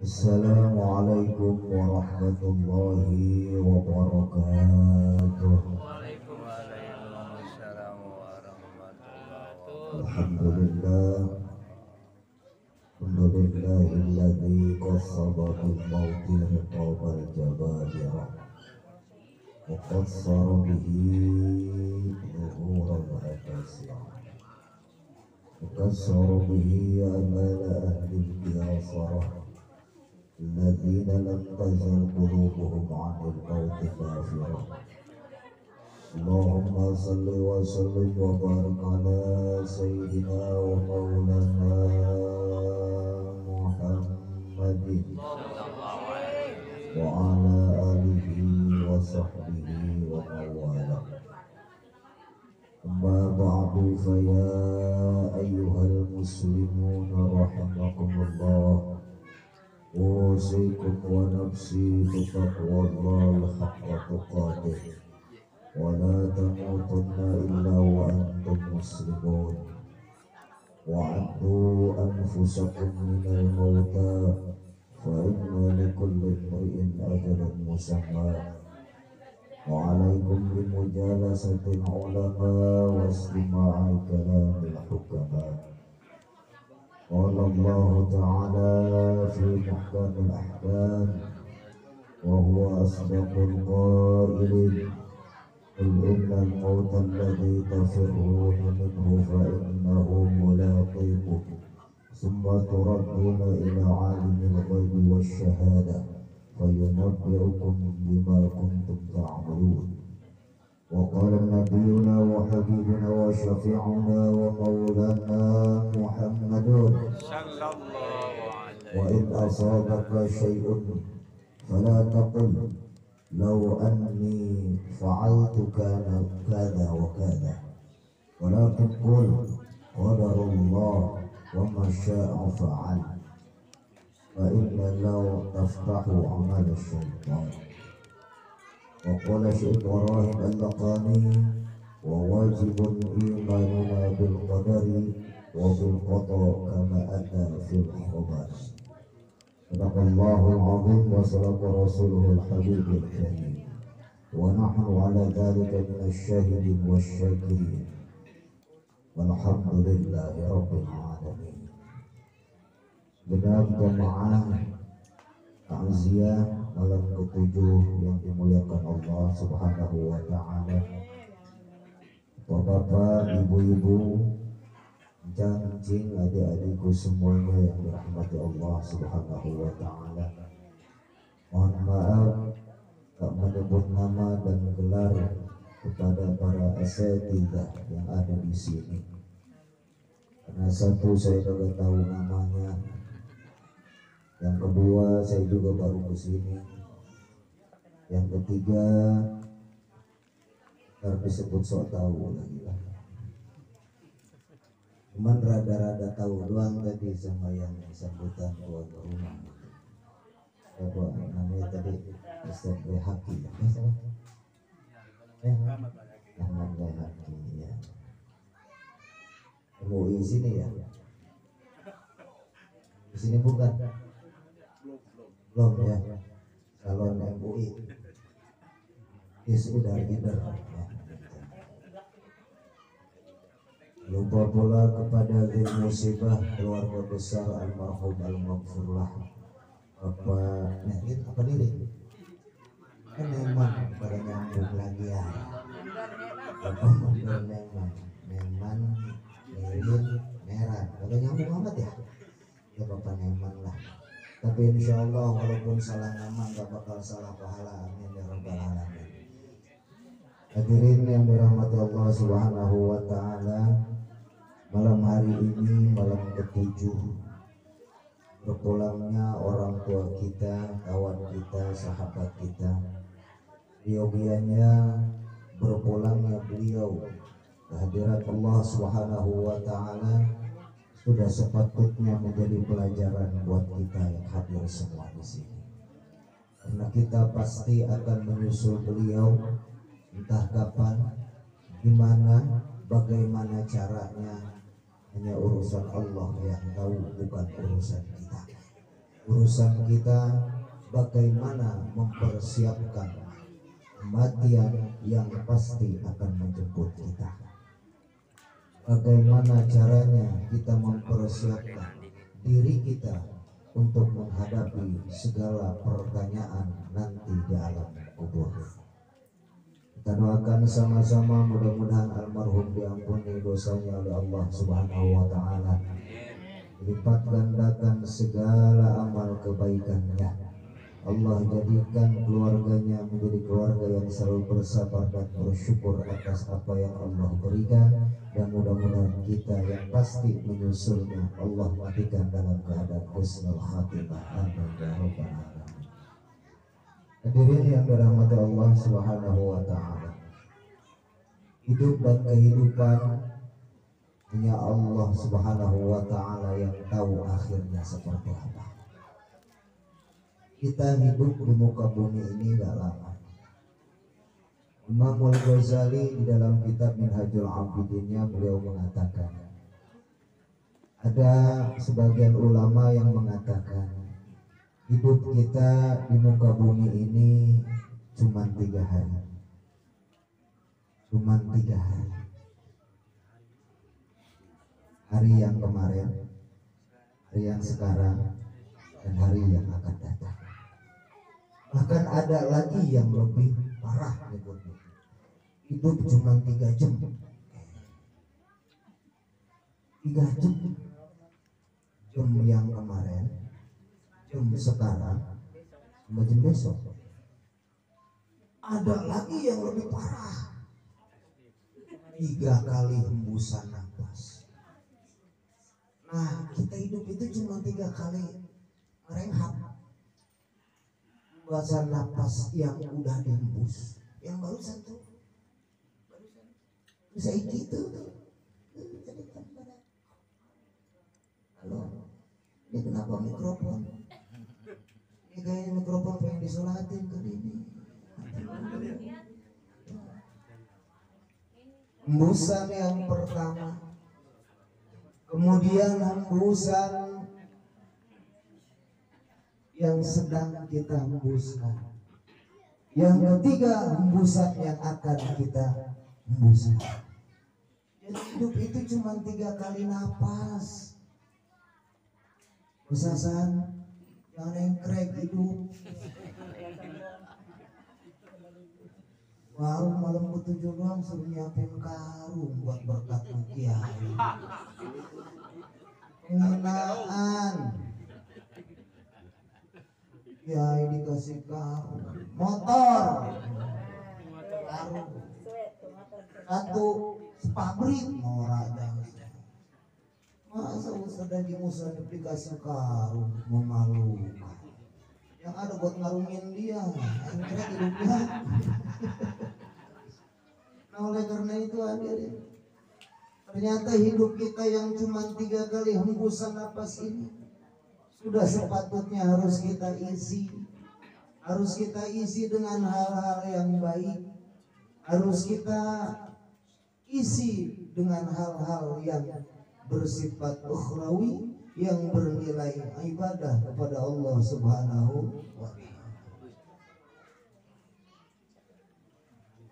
Assalamualaikum warahmatullahi wabarakatuh. Waalaikumsalam warahmatullahi Alhamdulillah, alhamdulillahilladzi qassaba bil mauti riqabal jababirah wa qassara bihi zuhural akasirah wa qassara bihi amala ahli qiyasarah الذين لم تزل قلوبهم عن الموت كافرة. اللهم صل وسلم وبارك على سيدنا ومولانا محمد وعلى آله وصحبه ومن والاه. أما بعد فيا أيها المسلمون رحمكم الله، أوصيكم ونفسي بتقوى الله حق تقاته ولا تموتن إلا وأنتم مسلمون، وعدوا أنفسكم من الموتى فإن لكل امرئ أجلا مسمى، وعليكم بمجالسة العلماء واستماع كلام الحكماء. قال الله تعالى في محكم الأحكام وهو أصدق القائلين: قل إن الموت الذي تفرون منه فإنه ملاقيكم ثم تردون إلى عالم الغيب والشهادة فينبئكم بما كنتم تعملون. وقال نبينا وحبيبنا وشفيعنا ومولانا محمد: وإن أصابك شيء فلا تقل لو أني فعلت كان كذا وكذا، ولكن قل قدر الله وما شاء فعل، فإن لو تفتح عمل الشيطان. وقال شيخ إبراهيم اللقاني: وواجب إيماننا بالقدر وبالقضاء كما أتى في الخبر. صدق الله العظيم وصدق رسوله الحبيب الكريم، ونحن على ذلك من الشاهدين والشاكرين، والحمد لله رب العالمين. Benar jemaah takziah malam ke-7 yang dimuliakan Allah Subhanahu wa taala. Bapak-bapak, ibu-ibu, cing adik-adikku semuanya yang dirahmati Allah Subhanahu wa taala. Mohon maaf tak menyebut nama dan gelar kepada para asatidzah yang ada di sini. Karena satu, saya tidak tahu namanya. Yang kedua, saya juga baru ke sini. Yang ketiga, harus disebut sok tahu lagi lah. Cuman rada-rada tahu doang tadi sama yang sambutan tuan rumah. Apa namanya tadi? Ustaz Behaki. Ahmad Behaki ya. MUI sini ya? Di sini bukan? Belum ya. Calon MUI. Sudah leader. Ya. Lupa pula kepada Zil Musibah keluarga besar almarhum al-maghfurlah Bapak apa diri? Kan memang pada nyambung lagi ya. Bapak memang Mirin Meran pada nyambung amat ya. Ya Bapak Neman lah. Tapi insya Allah walaupun salah nama gak bakal salah pahala. Amin ya rabbal alamin. Hadirin yang dirahmati Allah Subhanahu wa taala, malam hari ini malam ke-7 berpulangnya orang tua kita, kawan kita, sahabat kita. Yogianya berpulangnya beliau kehadiran Allah Subhanahu wa taala sudah sepatutnya menjadi pelajaran buat kita yang hadir semua di sini. Karena kita pasti akan menyusul beliau entah kapan, gimana, bagaimana caranya, hanya urusan Allah yang tahu, bukan urusan kita. Urusan kita bagaimana mempersiapkan kematian yang pasti akan menjemput kita. Bagaimana caranya kita mempersiapkan diri kita untuk menghadapi segala pertanyaan nanti di alam kubur. Kita doakan sama-sama mudah-mudahan almarhum diampuni dosanya oleh Allah Subhanahu wa taala. Lipat gandakan segala amal kebaikannya. Allah jadikan keluarganya menjadi keluarga yang selalu bersabar dan bersyukur atas apa yang Allah berikan, dan mudah-mudahan kita yang pasti menyusulnya Allah matikan dalam keadaan husnul khatimah. Amin ya rabbal alamin. Hadirin yang dirahmati Allah Subhanahu wa taala. Hidup dan kehidupan hanya Allah Subhanahu wa taala yang tahu akhirnya seperti apa. Kita hidup di muka bumi ini gak lama. Imam Al-Ghazali di dalam kitab Minhajul Abidinnya beliau mengatakan, ada sebagian ulama yang mengatakan hidup kita di muka bumi ini cuma 3 hari. Cuma 3 hari. Hari yang kemarin, hari yang sekarang, dan hari yang akan datang. Bahkan ada lagi yang lebih parah nyebutnya. Hidup cuma 3 jam. 3 jam. Jam yang kemarin, jam sekarang, sama jam besok. Ada lagi yang lebih parah. 3 kali hembusan nafas. Nah, kita hidup itu cuma 3 kali merehat. Hembusan nafas yang udah dihembus, yang barusan tuh, bisa itu. Halo, ini kenapa mikrofon? Ini kayaknya mikrofon pengen disolatin ke ini. Hembusan yang pertama, kemudian hembusan yang sedang kita hembuskan, yang ketiga hembusan yang akan kita hembuskan. Jadi hidup itu cuma 3 kali napas. Usahasan jangan engkrek hidup. Baru malam ke-7 doang suruh nyiapin karung buat berkat kiai. Penghinaan. Kiai dikasih karung, motor, karung, satu pabrik norak jangan. Masa Ustaz dan Musa dikasih karung, memalukan. Yang ada buat ngarungin dia, akhirnya hidupnya. Nah oleh karena itu hadirin, ternyata hidup kita yang cuma 3 kali hembusan napas ini sudah sepatutnya harus kita isi dengan hal-hal yang baik, harus kita isi dengan hal-hal yang bersifat ukhrawi, yang bernilai ibadah kepada Allah Subhanahu wa ta'ala.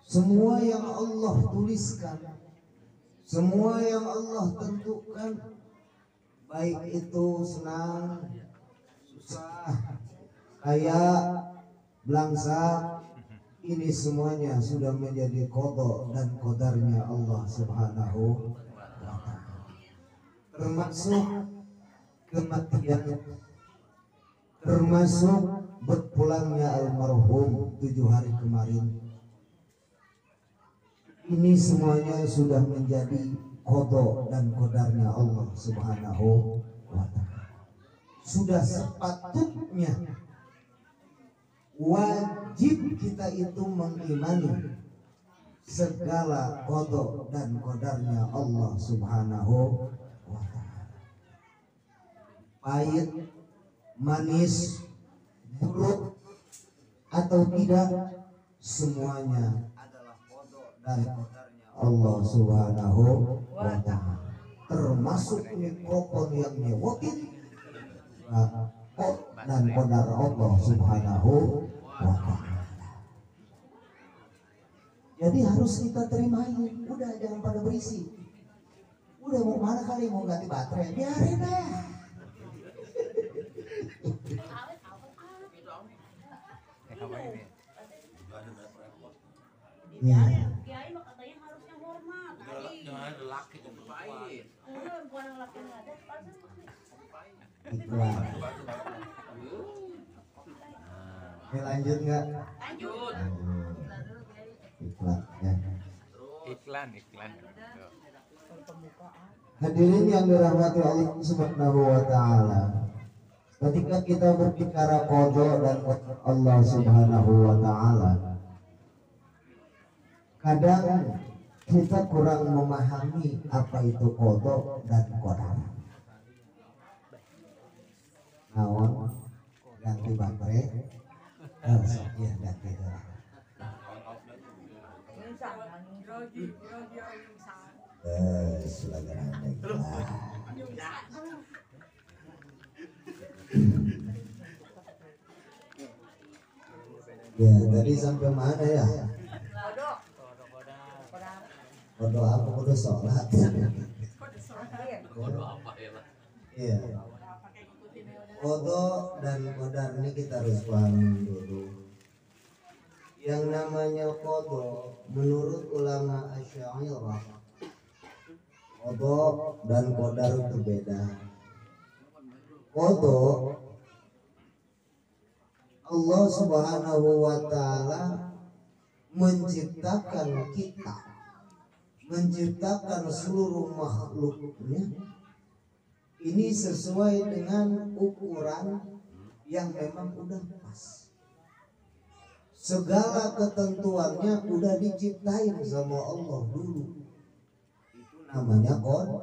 Semua yang Allah tuliskan, semua yang Allah tentukan, baik itu senang, susah, kaya, belangsak, ini semuanya sudah menjadi qada dan qadarnya Allah Subhanahu wa ta'ala. Termasuk kematian, termasuk berpulangnya almarhum 7 hari kemarin. Ini semuanya sudah menjadi qada dan qadarnya Allah Subhanahu wa ta'ala. Sudah sepatutnya wajib kita itu mengimani segala qada dan qadarnya Allah Subhanahu wa ta'ala. Pahit, manis, buruk atau tidak, semuanya adalah qada dan qadarnya Allah Subhanahu wa ta'ala. Termasuk mikrofon yang nyewotin, dan qadar Allah Subhanahu wa ta'ala. Jadi harus kita terimain. Udah jangan pada berisi. Udah mau mana kali mau ganti baterai, biarin deh. Ya. Kiai mah katanya harusnya hormat. Jangan lelaki itu baik. Bukan lelaki yang ada, Iklan. Oke, lanjut nggak? lanjut. Iklan ya. Iklan. Hadirin yang dirahmati Allah Subhanahu wa ta'ala, ketika kita berbicara qada dan qadar Allah Subhanahu wa ta'ala, kadang kita kurang memahami apa itu qada dan qadar. Naon ganti baterai, ya ganti lah. Sudah ya, tadi sampai mana ya? Kodo apa? Kodo sholat. Bodoh apa ya lah. Iya. Kodo dan qadar ini kita harus pahami dulu. Yang namanya kodo menurut ulama Asy'ariyah, kodo dan qadar itu beda. Kodo Allah Subhanahu wa ta'ala menciptakan kita, menciptakan seluruh makhluknya ini sesuai dengan ukuran yang memang udah pas. Segala ketentuannya udah diciptain sama Allah dulu. Itu namanya qadar.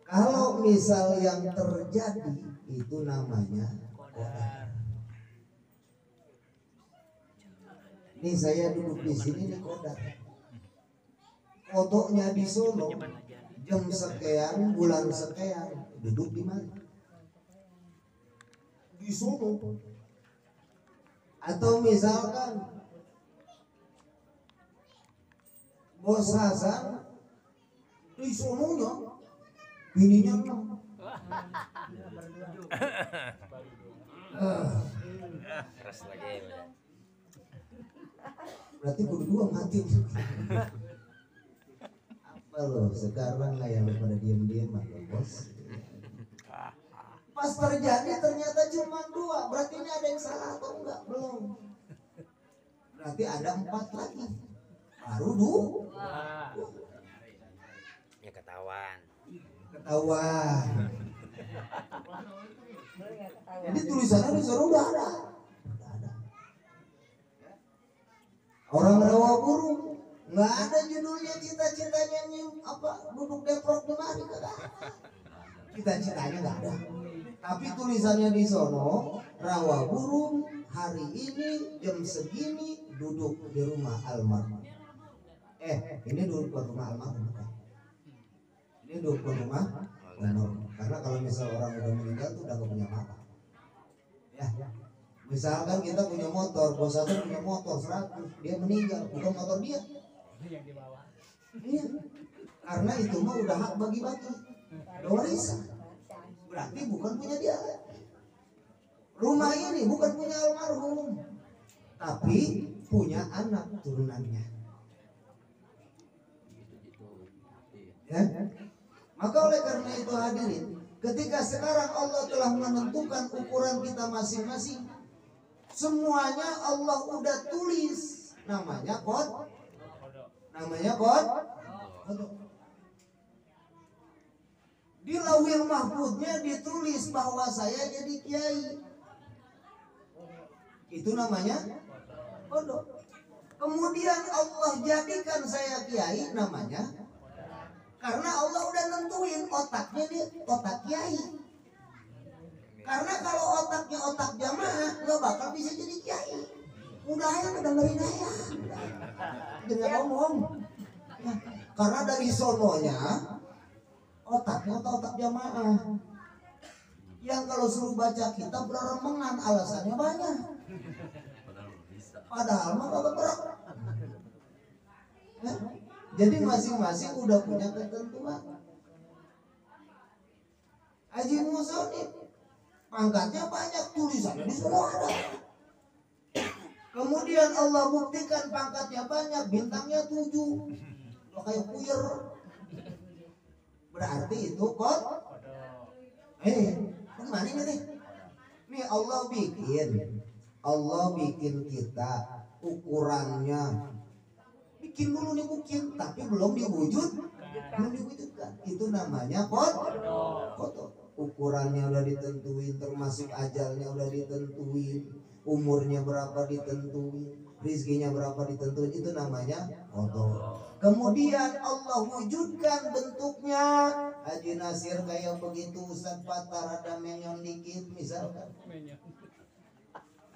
Kalau misal yang terjadi itu namanya qadar. Ini saya duduk di sini di qadar. Fotonya di Solo jam sekian bulan sekian, duduk di mana? Di Solo. Atau misalkan Bos Hasan di Solonya bininya 6. Keras lagi. Berarti kudu dua mati. Apa lo sekarang lah yang pada diam-diam atau bos? Pas terjadi ternyata cuma 2. Berarti ini ada yang salah atau enggak? Belum. Berarti ada 4 lagi. Baru 2. Ya ketahuan. Jadi tulisannya di sana udah ada. Orang rawa burung nggak ada judulnya cita-citanya nih apa duduk Depok di mari kagak. Cita-citanya nggak ada. Tapi tulisannya di sono rawa burung hari ini jam segini duduk di rumah almarhum. Ini duduk di rumah almarhum. Ini duduk di rumah almarhum. Karena kalau misal orang udah meninggal tuh udah gak punya apa. Ya. Misalkan kita punya motor, bos satu punya motor 100, dia meninggal, bukan motor dia. Iya. Karena itu mah udah hak bagi-bagi. Udah warisan. Berarti bukan punya dia. Rumah ini bukan punya almarhum, tapi punya anak turunannya. Ya. Maka oleh karena itu hadirin, ketika sekarang Allah telah menentukan ukuran kita masing-masing, semuanya Allah udah tulis, namanya qad. Di Lauhil Mahfudnya ditulis bahwa saya jadi kiai. Itu namanya qad. Kemudian Allah jadikan saya kiai, namanya karena Allah udah nentuin otaknya dia otak kiai. Karena kalau otaknya otak jamaah nggak bakal bisa jadi kiai. Udah ya dengerin aja, jangan ngomong. Karena dari sononya otaknya otak jamaah. Yang kalau suruh baca kitab beremengan, alasannya banyak. Padahal bisa. Padahal mah kagak berat. Ya? Jadi masing-masing udah punya ketentuan. Haji Musonib pangkatnya banyak, tulisannya di semua ada. Kemudian Allah buktikan pangkatnya banyak, bintangnya 7. Lo kayak puyer. Berarti itu kok. Gimana ini nih? Nih Allah bikin kita ukurannya. Bikin dulu nih mungkin, tapi belum diwujudkan. Itu namanya foto. Ukurannya udah ditentuin, termasuk ajalnya udah ditentuin, umurnya berapa ditentuin, rizkinya berapa ditentuin, itu namanya foto. Kemudian Allah wujudkan bentuknya. Haji Nasir kayak begitu, Ustaz Fatar ada menyon dikit misalkan.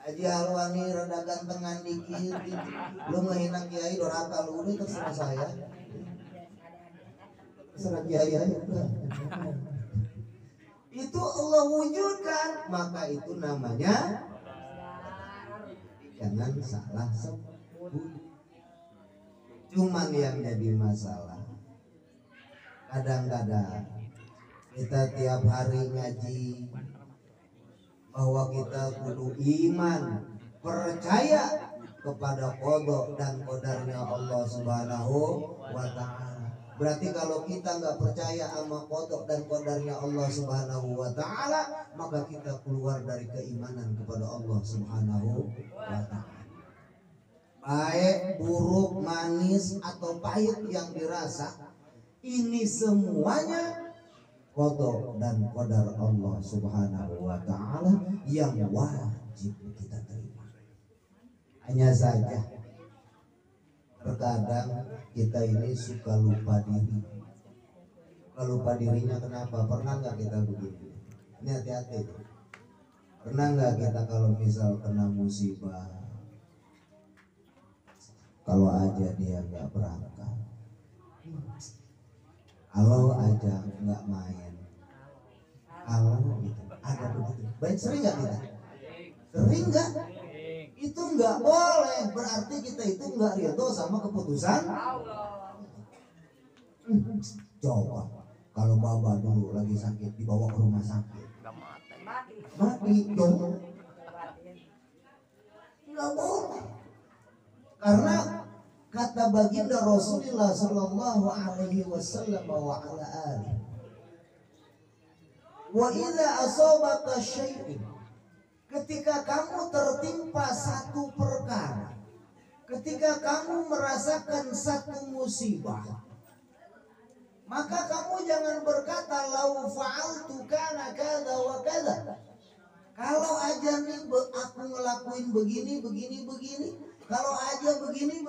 Haji Alwani rada gantengan dikit, lu ngehina kiai doraka lu, ini terserah saya. Terserah kiai aja. Itu Allah wujudkan, maka itu namanya jangan salah sebut. Cuman yang jadi masalah, kadang-kadang kita tiap hari ngaji bahwa kita kudu iman, percaya kepada qada dan qadarnya Allah Subhanahu wa ta'ala. Berarti kalau kita nggak percaya sama qada dan qadarnya Allah Subhanahu wa ta'ala, maka kita keluar dari keimanan kepada Allah Subhanahu wa ta'ala. Baik, buruk, manis atau pahit yang dirasa, ini semuanya qada dan qadar Allah Subhanahu wa ta'ala yang wajib kita terima. Hanya saja terkadang kita ini suka lupa diri. Lupa dirinya kenapa? Pernah nggak kita begini? Ini hati-hati. Pernah nggak kita kalau misal kena musibah, kalau aja dia nggak berangkat, kalau aja nggak main, kalau gitu, ada begitu. Baik, sering nggak kita? Sering nggak? Itu nggak boleh. Berarti kita itu nggak ridho sama keputusan. Coba kalau baba dulu lagi sakit dibawa ke rumah sakit, mati dong. Nggak boleh. Karena kata baginda Rasulullah Sallallahu Alaihi Wasallam wa ala alihi, wa idza asabaka syai'un, ketika kamu tertimpa satu perkara, ketika kamu merasakan satu musibah, maka kamu jangan berkata lau fa'altu kana kada wa kada. Kalau aja nih aku ngelakuin begini, kalau aja begini,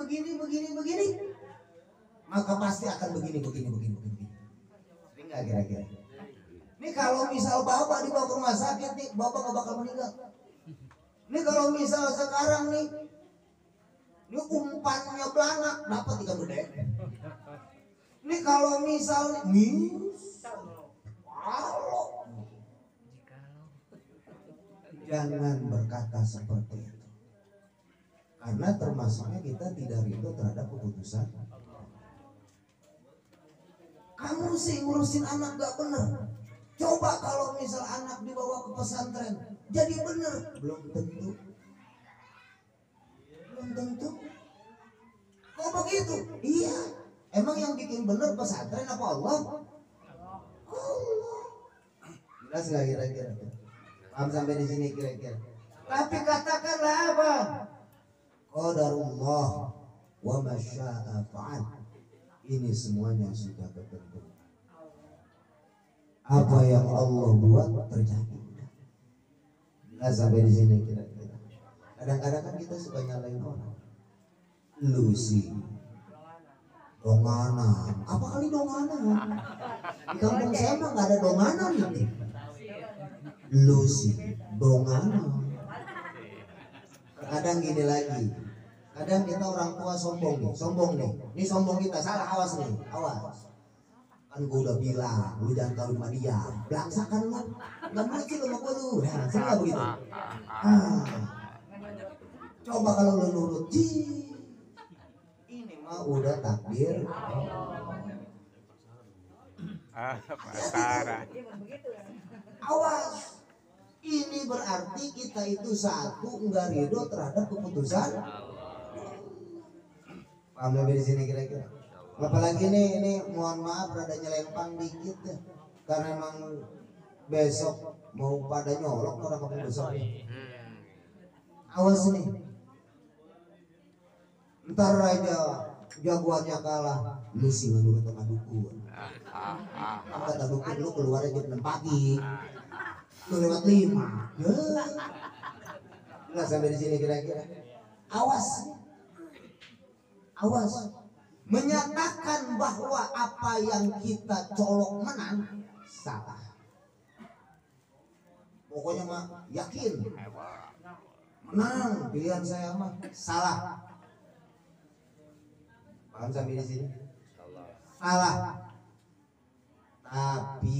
maka pasti akan begini. Sering nggak kira-kira? Nih kalau misal bapak dibawa ke rumah sakit nih, bapak nggak bakal meninggal. Nih kalau misal sekarang nih, ini umpannya belanak, dapat ikan gede. Nih kalau misal jangan berkata seperti itu. Karena termasuknya kita tidak ridho terhadap keputusan. Kamu sih ngurusin anak gak bener. Coba kalau misal anak dibawa ke pesantren, jadi bener. Belum tentu. Kok begitu? Iya. Emang yang bikin bener pesantren apa Allah? Allah. Jelas gak kira-kira? Paham sampai di sini kira-kira? Tapi katakanlah apa? Qadarullah wa masya'a fa'al. Ini semuanya sudah ketentuan. Apa yang Allah buat terjadi. Nah sampai di sini kira-kira. Kadang-kadang kan kita suka nyalain orang. Lu sih donganan. Apa kali donganan? Di kampung saya mah nggak ada donganan ini. Lu sih donganan. Kadang gini lagi. Kadang kita orang tua sombong nih. Ini sombong kita, salah, awas nih, awas. Kan gue udah bilang, lu jangan kawin sama dia, belangsakan lu. nggak lucu lu sama gua lu. Nah, sering nggak begitu? Ah, coba kalau lu nurut, ini mah udah takdir. Pasaran. Awas, ini berarti kita itu satu enggak ridho terhadap keputusan. Paham lebih di sini kira-kira? Apalagi ini mohon maaf rada nyelempang dikit ya, karena emang besok mau pada nyolok orang kampung besar. Awas nih, ntar aja jagoannya kalah, lu sih menurut tengah dukun. Kata dukun lu keluar aja jam 6 pagi, lu lewat 5. Jelas sampai di sini kira-kira. Awas, awas, menyatakan bahwa apa yang kita colok menang salah. Pokoknya mah yakin menang pilihan saya mah salah. Paham sampai di sini? Salah. Tapi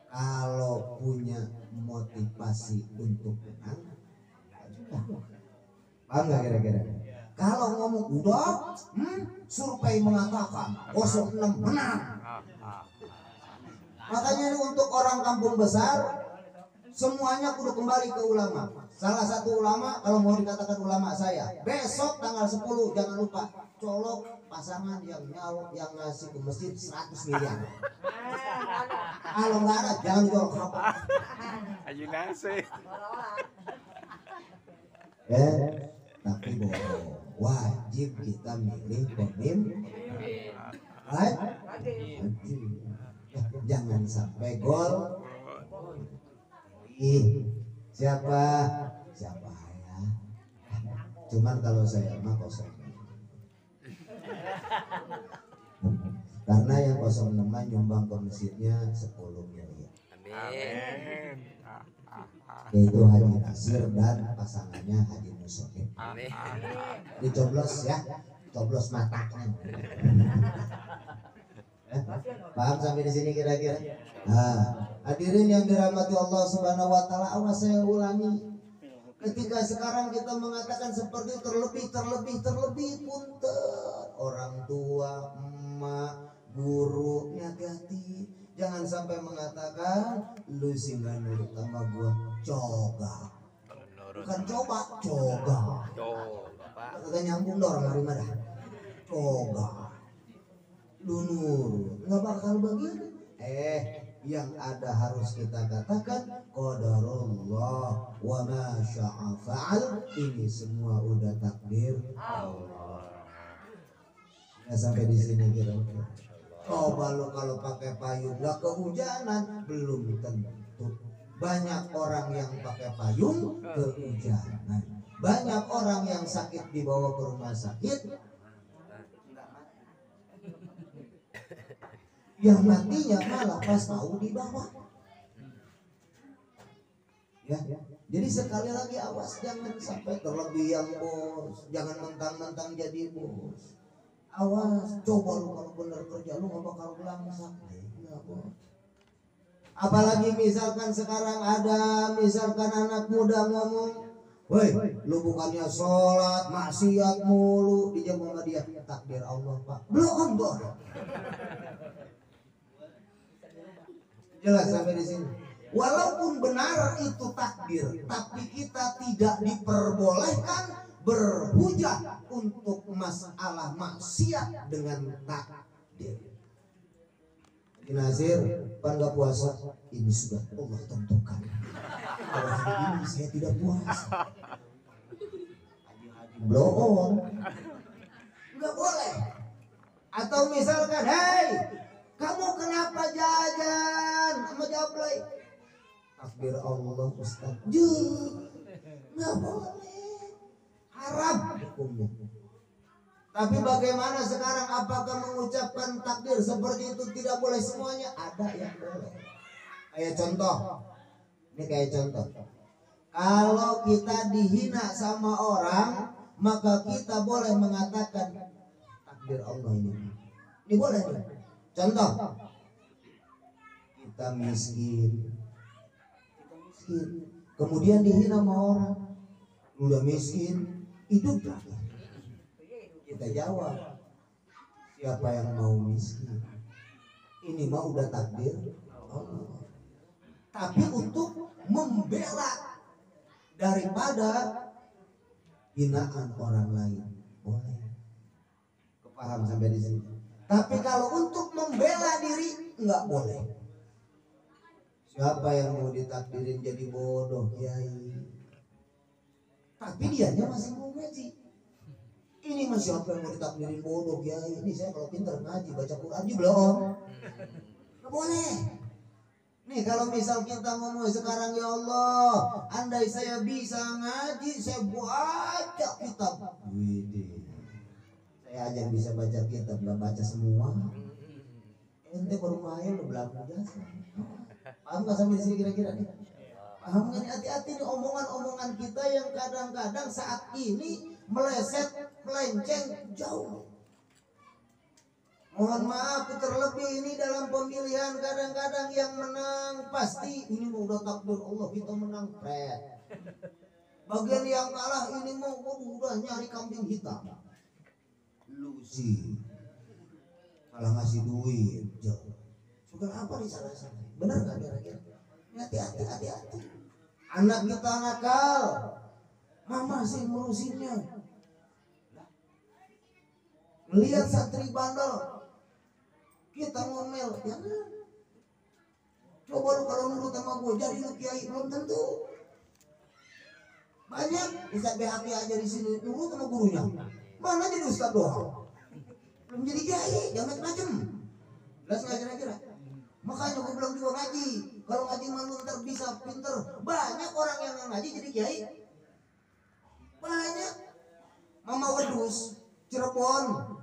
kalau punya motivasi untuk menang, paham nggak kira-kira? Kalau ngomong udah, survei mengatakan 06 menang. Makanya ini untuk orang kampung besar semuanya kudu kembali ke ulama. Salah satu ulama, kalau mau dikatakan ulama saya, besok tanggal 10 jangan lupa colok pasangan yang ngasih ke masjid 100 miliar. Kalau nggak ada jangan colok apa. Ayo nasi. Tapi bohong, wajib kita milih pemimpin. Wajib. Jangan sampai gol. Siapa ya, cuman kalau saya mah kosong, karena yang 06 nyumbang ke masjidnya 10 miliar. Amin. Yaitu Haji Nasir dan pasangannya Haji Musoke. Amin. Dicoblos ya, coblos matanya. Paham sampai di sini kira-kira? Nah, hadirin yang dirahmati Allah Subhanahu wa taala, awas saya ulangi. Ketika sekarang kita mengatakan seperti terlebih punten orang tua, emak, guru, hati-hati. Jangan sampai mengatakan lu sih nggak nurut sama gua, coba. Bukan coba, coba. Kagak nyambung dong orang harimah dah. Coba. Lu nurut, nggak bakal begitu. Yang ada harus kita katakan qadarullah wa ma syaa fa'al. Ini semua udah takdir Allah. Ya sampai di sini kira-kira. Coba lo kalau pakai payung nggak kehujanan, belum tentu. Banyak orang yang pakai payung kehujanan. Banyak orang yang sakit dibawa ke rumah sakit, yang matinya malah pas tahu di bawah. Ya, jadi sekali lagi awas, jangan sampai terlebih yang bos, jangan mentang-mentang jadi bos. Awas, coba lu kalau bener kerja lu nggak bakal belangsak. Ya, bos. Apalagi misalkan sekarang ada anak muda ngomong, woi, lu bukannya sholat, maksiat mulu, dijawab sama dia, takdir Allah pak, belum bos. Jelas sampai di sini. Walaupun benar itu takdir, tapi kita tidak diperbolehkan berhujah untuk masalah maksiat dengan takdir. Nasir, pan gak puasa, ini sudah Allah tentukan. Kalau hari ini saya tidak puasa, haji belum, nggak boleh. Atau misalkan, hei, kamu kenapa jajan sama jablay? Takdir Allah Ustaz. Nggak boleh, haram hukumnya. Tapi bagaimana sekarang, apakah mengucapkan takdir seperti itu tidak boleh semuanya? Ada yang boleh. Kayak contoh, ini kayak contoh. Kalau kita dihina sama orang, maka kita boleh mengatakan takdir Allah ini. Ini boleh nih. Contoh, kita miskin, miskin, kemudian dihina sama orang, lu udah miskin, hidup lagi. Kita jawab, siapa yang mau miskin? Ini mah udah takdir Allah. Tapi untuk membela daripada hinaan orang lain boleh. Kepaham sampai di sini. Tapi kalau untuk membela diri nggak boleh. Siapa yang mau ditakdirin jadi bodoh, Kiai? Tapi dianya masih mau ngaji. Ini mah siapa yang mau ditakdirin bodoh, Kiai? Ini saya kalau pintar ngaji, baca Quran juga belum. Nggak boleh. Nih kalau misal kita ngomong sekarang, ya Allah, andai saya bisa ngaji, saya baca kitab. Widih. Saya aja bisa baca kitab, nggak baca semua. Ente baru main lo belakang jasa. Paham nggak sampai di sini kira-kira nih? Paham nggak? Hati-hati nih omongan-omongan kita yang kadang-kadang saat ini meleset, melenceng jauh. Mohon maaf, terlebih ini dalam pemilihan kadang-kadang yang menang pasti ini mau udah takdir Allah kita menang pret. Bagian yang kalah ini mau udah nyari kambing hitam. Lu sih malah ngasih duit, suka apa di sana-sana? Benar nggak kira-kira? Hati-hati. Anak kita nakal, mama sih ngurusinnya. Melihat santri bandel, kita ngomel, jangan. Coba lu kalau nurut sama gue, jadi lu kiai, belum tentu. Banyak Ustaz BHK aja di sini nurut sama gurunya. Mana jadi Ustaz doang? Belum jadi kiai, jangan macam-macam. Jelas nggak kira-kira? Makanya gue bilang juga ngaji. Kalau ngaji malu ntar bisa pinter. Banyak orang yang nggak ngaji jadi kiai. Banyak. Mama Wedus, Cirebon,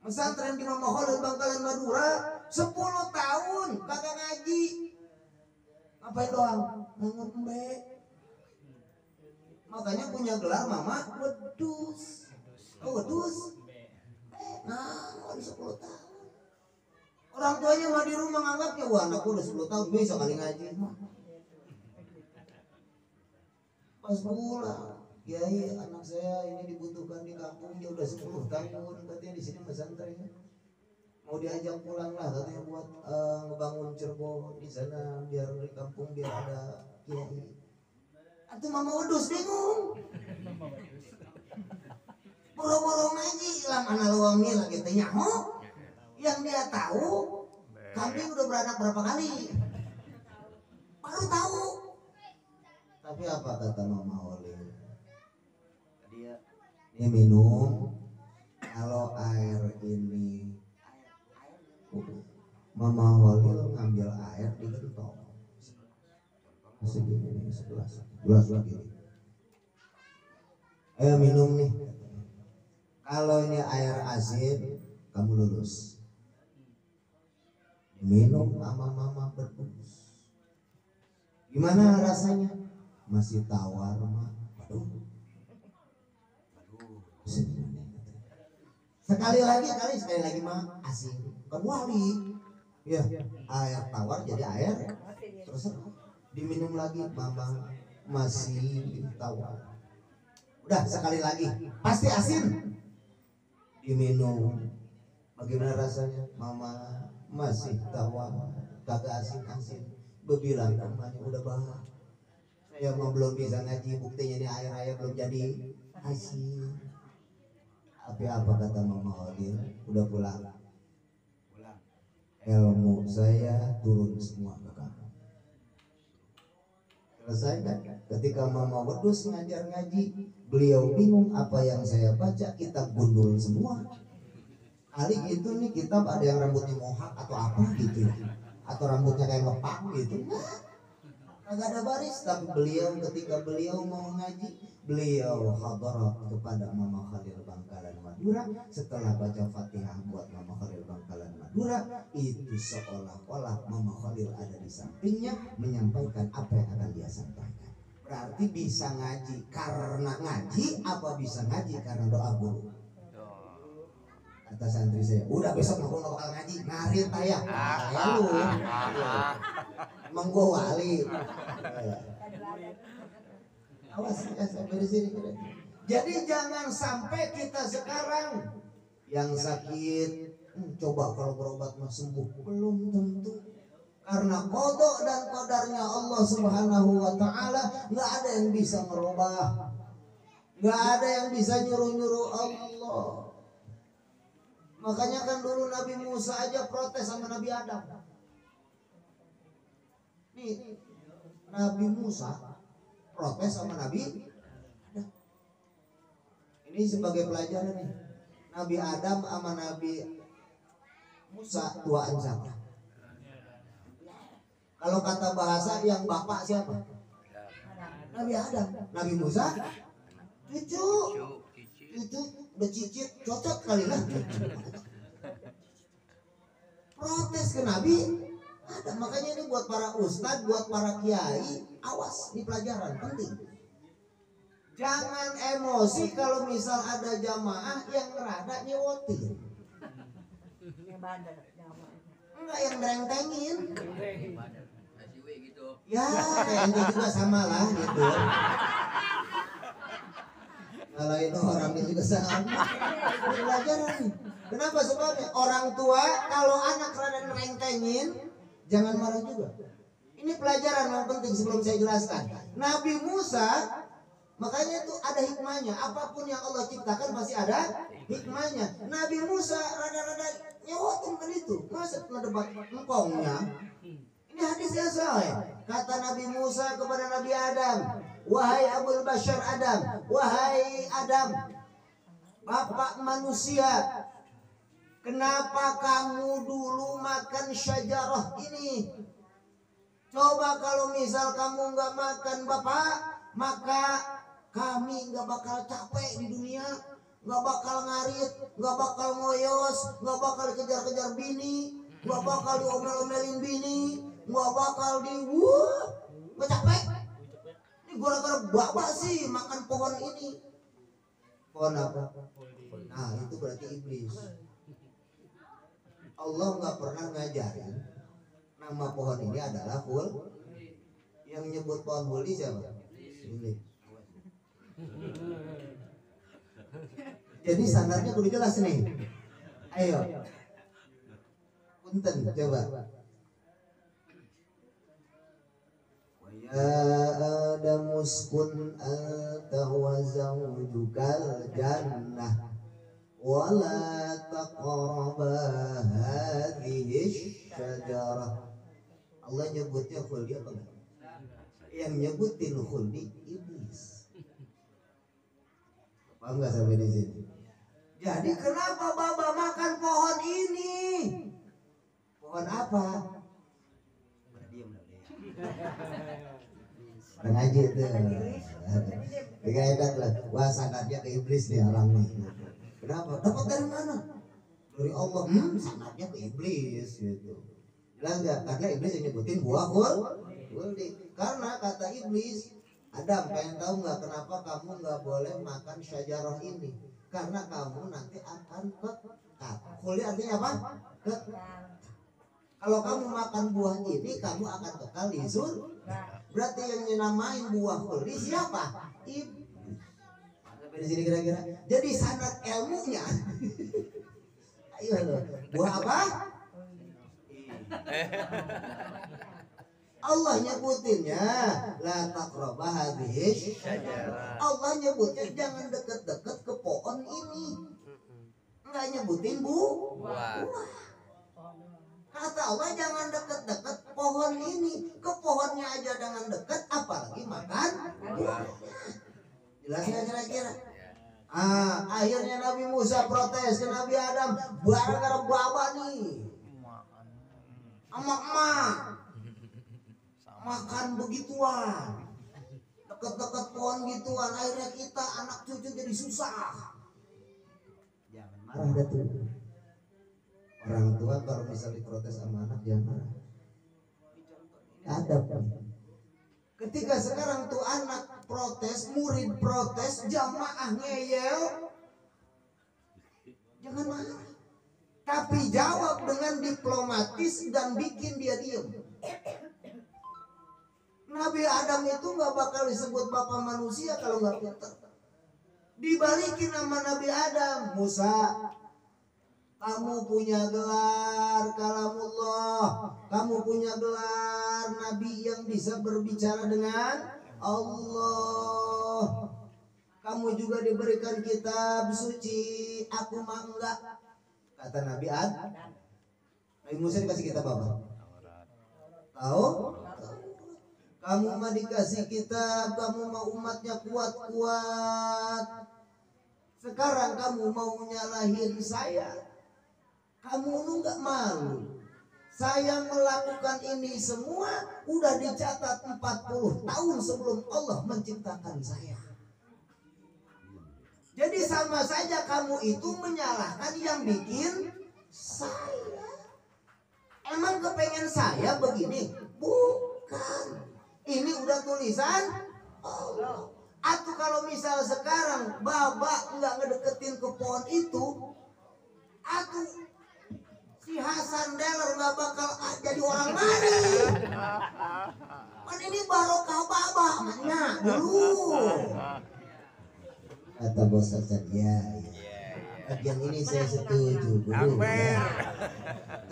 pesantren di Mama Khalil Bangkalan Madura 10 tahun kagak ngaji. Ngapain doang? Ngombe. Makanya punya gelar Mama Wedus. Oh Wedus? Nah, 10 tahun. Orang tuanya mah di rumah nganggapnya, wah anakku udah 10 tahun bisa kali ngaji. Pas pulang, Kiai anak saya ini dibutuhkan di kampung, dia udah 10 tahun katanya di sini pesantren. Mau diajak pulang lah katanya buat ngebangun Cirebon di sana biar di kampung biar ada Kiai. Atau Mama Wedus bingung. Boro-boro ngaji hilang anak luangnya lagi tanya, yang dia tahu kambing udah beranak berapa kali, baru tahu. Tapi apa kata Mama Holil? Dia ini minum kalau air ini Mama Holil ngambil air di gentong segini gelas lagi. Ayo minum nih. Kalau ini air asin, kamu lulus. Minum sama Mama Wedus. Gimana rasanya? Masih tawar, Mak. Aduh. Sekali lagi Mak, asin. Kan wali. Ya, air tawar jadi air. Terus diminum lagi, Mama masih tawar. Udah sekali lagi, pasti asin. Diminum, bagaimana rasanya? Mama masih tawar, kagak asin-asin. Bebilang temannya udah bahas. Saya mau belum bisa ngaji, buktinya ini air belum jadi asin. Tapi apa kata Mama Odil? Udah pulang. Ilmu saya turun semua ke kamu. Selesai kan? Ketika Mama Wedus ngajar ngaji, beliau bingung apa yang saya baca, kita gundul semua. Kali itu nih kitab ada yang rambutnya mohak atau apa gitu, atau rambutnya kayak lepak gitu. Agak ada baris. Tapi beliau ketika beliau mau ngaji, beliau hadarat kepada Mama Khalil Bangkalan Madura. Setelah baca Fatihah buat Mama Khalil Bangkalan Madura, itu seolah-olah Mama Khalil ada di sampingnya menyampaikan apa yang akan dia sampaikan. Berarti bisa ngaji karena ngaji, apa bisa ngaji karena doa guru? Kata santri saya, udah besok aku nggak bakal ngaji, ngarit ayah. Lu, emang gua wali. Awas ya sampai di sini. Jadi jangan sampai kita sekarang yang sakit, coba kalau berobat mah sembuh, belum tentu. Karena kodok dan kodarnya Allah Subhanahu wa Ta'ala, nggak ada yang bisa merubah, nggak ada yang bisa nyuruh-nyuruh Allah. Makanya kan dulu Nabi Musa aja protes sama Nabi Adam. Nih, Nabi Musa protes sama Nabi Adam. Ini sebagai pelajaran nih. Nabi Adam sama Nabi Musa tuaan sama. Kalau kata bahasa yang bapak siapa? Nabi Adam. Nabi Musa cucu udah cicit cocok kali lah. Protes ke Nabi Adam. Makanya ini buat para ustadz, buat para kiai, awas, ini pelajaran penting. Jangan emosi kalau misal ada jamaah yang rada nyewotin. Enggak yang merengtengin. Ya kayaknya juga sama lah gitu. Kalau itu orangnya juga sama. Pelajaran nih. Kenapa sebabnya? Orang tua kalau anak rada merengtengin, jangan marah juga. Ini pelajaran yang penting sebelum saya jelaskan. Nabi Musa, makanya itu ada hikmahnya. Apapun yang Allah ciptakan pasti ada hikmahnya. Nabi Musa rada-rada nyewotin kan itu. Masa ngedebat engkongnya? Ini hadisnya sahih. Kata Nabi Musa kepada Nabi Adam, wahai Abul Bashar Adam, wahai Adam, bapak manusia, kenapa kamu dulu makan syajarah ini? Coba kalau misal kamu nggak makan bapak, maka kami nggak bakal capek di dunia, nggak bakal ngarit, nggak bakal ngoyos, nggak bakal kejar-kejar bini, nggak bakal diomel-omelin bini, nggak bakal nggak capek. Ini gara-gara bapak sih makan pohon ini. Pohon apa? Nah itu berarti iblis. Allah nggak pernah ngajarin nama pohon ini adalah hul. Yang nyebut pohon hul siapa? Iblis. Jadi standarnya kudu jelas nih. Ayo. Punten coba. Adam uskun anta wa zawjukal jannah wa la taqraba hadhihi syajarah. Allah nyebutnya khuldi apa enggak? Yang nyebutin khuldi iblis. Paham enggak sampai di sini? Jadi kenapa Baba makan pohon ini? Pohon apa? Ngaji tuh, gak enak lah. Wah sanadnya ke iblis nih orang nih. Kenapa? Dapat dari mana? Dari Allah. Sanadnya ke iblis gitu. Jelas nggak? Karena iblis yang nyebutin buah khuldi. Karena kata iblis, Adam pengen tahu nggak kenapa kamu nggak boleh makan syajarah ini? Karena kamu nanti akan kekal. Khuldi artinya apa? Kekal. Kalau kamu makan buah ini, kamu akan kekal di surga. Berarti yang dinamain buah khuldi siapa? Iblis. Sampai di sini kira-kira. Jadi sanad ilmunya. Ayo loh. Buah apa? Allah nyebutinnya la taqraba hadhihi syajarah. Allah nyebutnya jangan deket-deket ke pohon ini. Enggak nyebutin buah. Kata Allah jangan deket-deket pohon ini. Ke pohonnya aja jangan deket, apalagi makan buah. Jelas nggak kira-kira? Akhirnya Nabi Musa protes ke Nabi Adam, gara-gara bawa nih emak-emak makan begituan, deket-deket pohon gituan, akhirnya kita anak cucu jadi susah. Jangan marah dah tuh. Orang tua kalau misalnya diprotes sama anak jangan marah. Adab. Ketika sekarang tuh anak protes, murid protes, jamaah ngeyel, jangan marah. tapi jawab dengan diplomatis dan bikin dia diem. Nabi Adam itu nggak bakal disebut bapak manusia kalau nggak pintar. Dibalikin nama Nabi Adam, Musa, kamu punya gelar kalamullah, kamu punya gelar nabi yang bisa berbicara dengan Allah. Kamu juga diberikan kitab suci, aku mah enggak. Kata Nabi Adam. Nabi Musa dikasih kitab apa? Tahu? Kamu mah dikasih kitab, kamu mah umatnya kuat-kuat. Sekarang kamu mau nyalahin saya. Kamu lu nggak malu. Saya melakukan ini semua udah dicatat 40 tahun sebelum Allah menciptakan saya. Jadi sama saja kamu itu menyalahkan yang bikin saya. Emang kepengen saya begini? Bukan. Ini udah tulisan Allah. Atau kalau misal sekarang babak nggak ngedeketin ke pohon itu, atau si Hasan Deller nggak bakal jadi orang mari. Kan ini barokah babak mana dulu. Kata bos Hasan, ya. Bagian ini saya setuju dulu. Ya.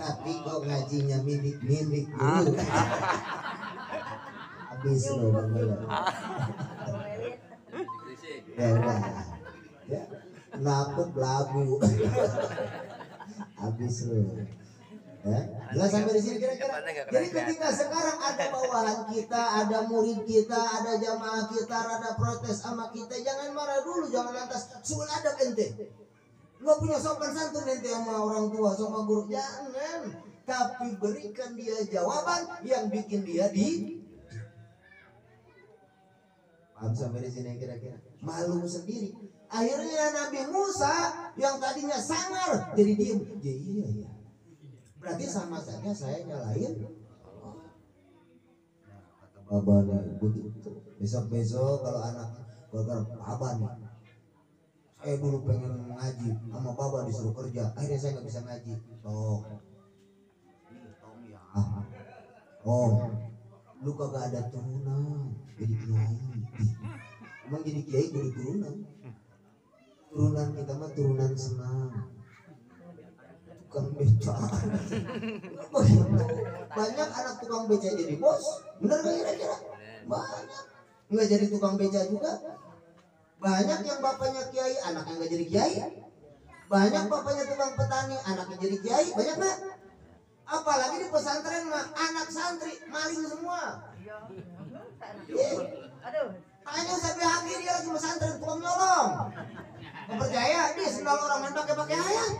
Tapi kok ngajinya milik dulu. Habis loh bener. Ya udah. Ya. Nakut lagu. Habis loh. Ya. Jelas sampai di sini kira-kira. Jadi ketika sekarang ada bawahan kita, ada murid kita, ada jamaah kita, rada protes sama kita, jangan marah dulu, jangan lantas sul adab ente. Nggak punya sopan santun ente sama orang tua, sama guru, jangan. Tapi berikan dia jawaban yang bikin dia di paham sampai di sini kira-kira. Malu sendiri. Akhirnya Nabi Musa yang tadinya sangar jadi diem. Ya, iya. Berarti sama saja saya nyalain. Kata Baba nih begitu. Besok-besok kalau anak Baba nih, saya dulu pengen ngaji sama Baba disuruh kerja. Akhirnya saya nggak bisa ngaji. Tong ya. Lu kagak ada turunan jadi kiai. Emang jadi kiai kudu turunan. Turunan kita mah turunan senang. Tukang beca. Banyak anak tukang beca jadi bos. Bener gak kira-kira? Banyak. Nggak jadi tukang beca juga. Banyak yang bapaknya kiai, anaknya nggak jadi kiai. Banyak bapaknya tukang petani, anaknya jadi kiai. Banyak nggak? Apalagi di pesantren mah anak santri maling semua. Tanya sampai akhir dia lagi pesantren tukang nyolong. Gak percaya dia sendal orang main pakai ayat.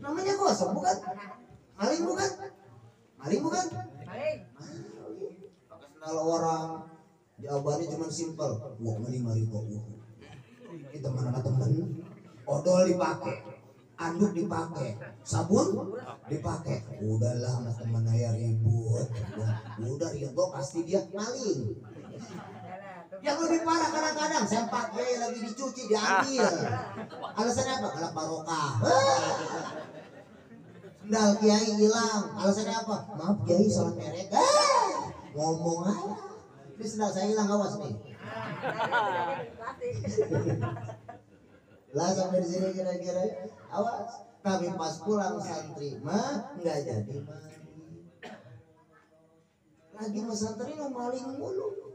Namanya gosong bukan? Maling bukan? Maling bukan? Maling. Pakai sendal orang. Jawabannya cuma simpel. Wah, mari kok. Ini teman sama temen. Odol dipakai, anduk dipakai, sabun dipakai. Udahlah mas teman saya ribut. Udah ribut pasti dia maling. Yang lebih parah kadang-kadang sempak kiai lagi dicuci diambil. Alasannya apa? Kalau barokah. Sendal kiai hilang. Alasannya apa? Maaf kiai salah merek. Ngomong aja. Ini sendal saya hilang, awas nih. Lah sampai di sini kira-kira awas. Tapi pas pulang santri mah nggak jadi maling. Lagi mas santri mau maling mulu.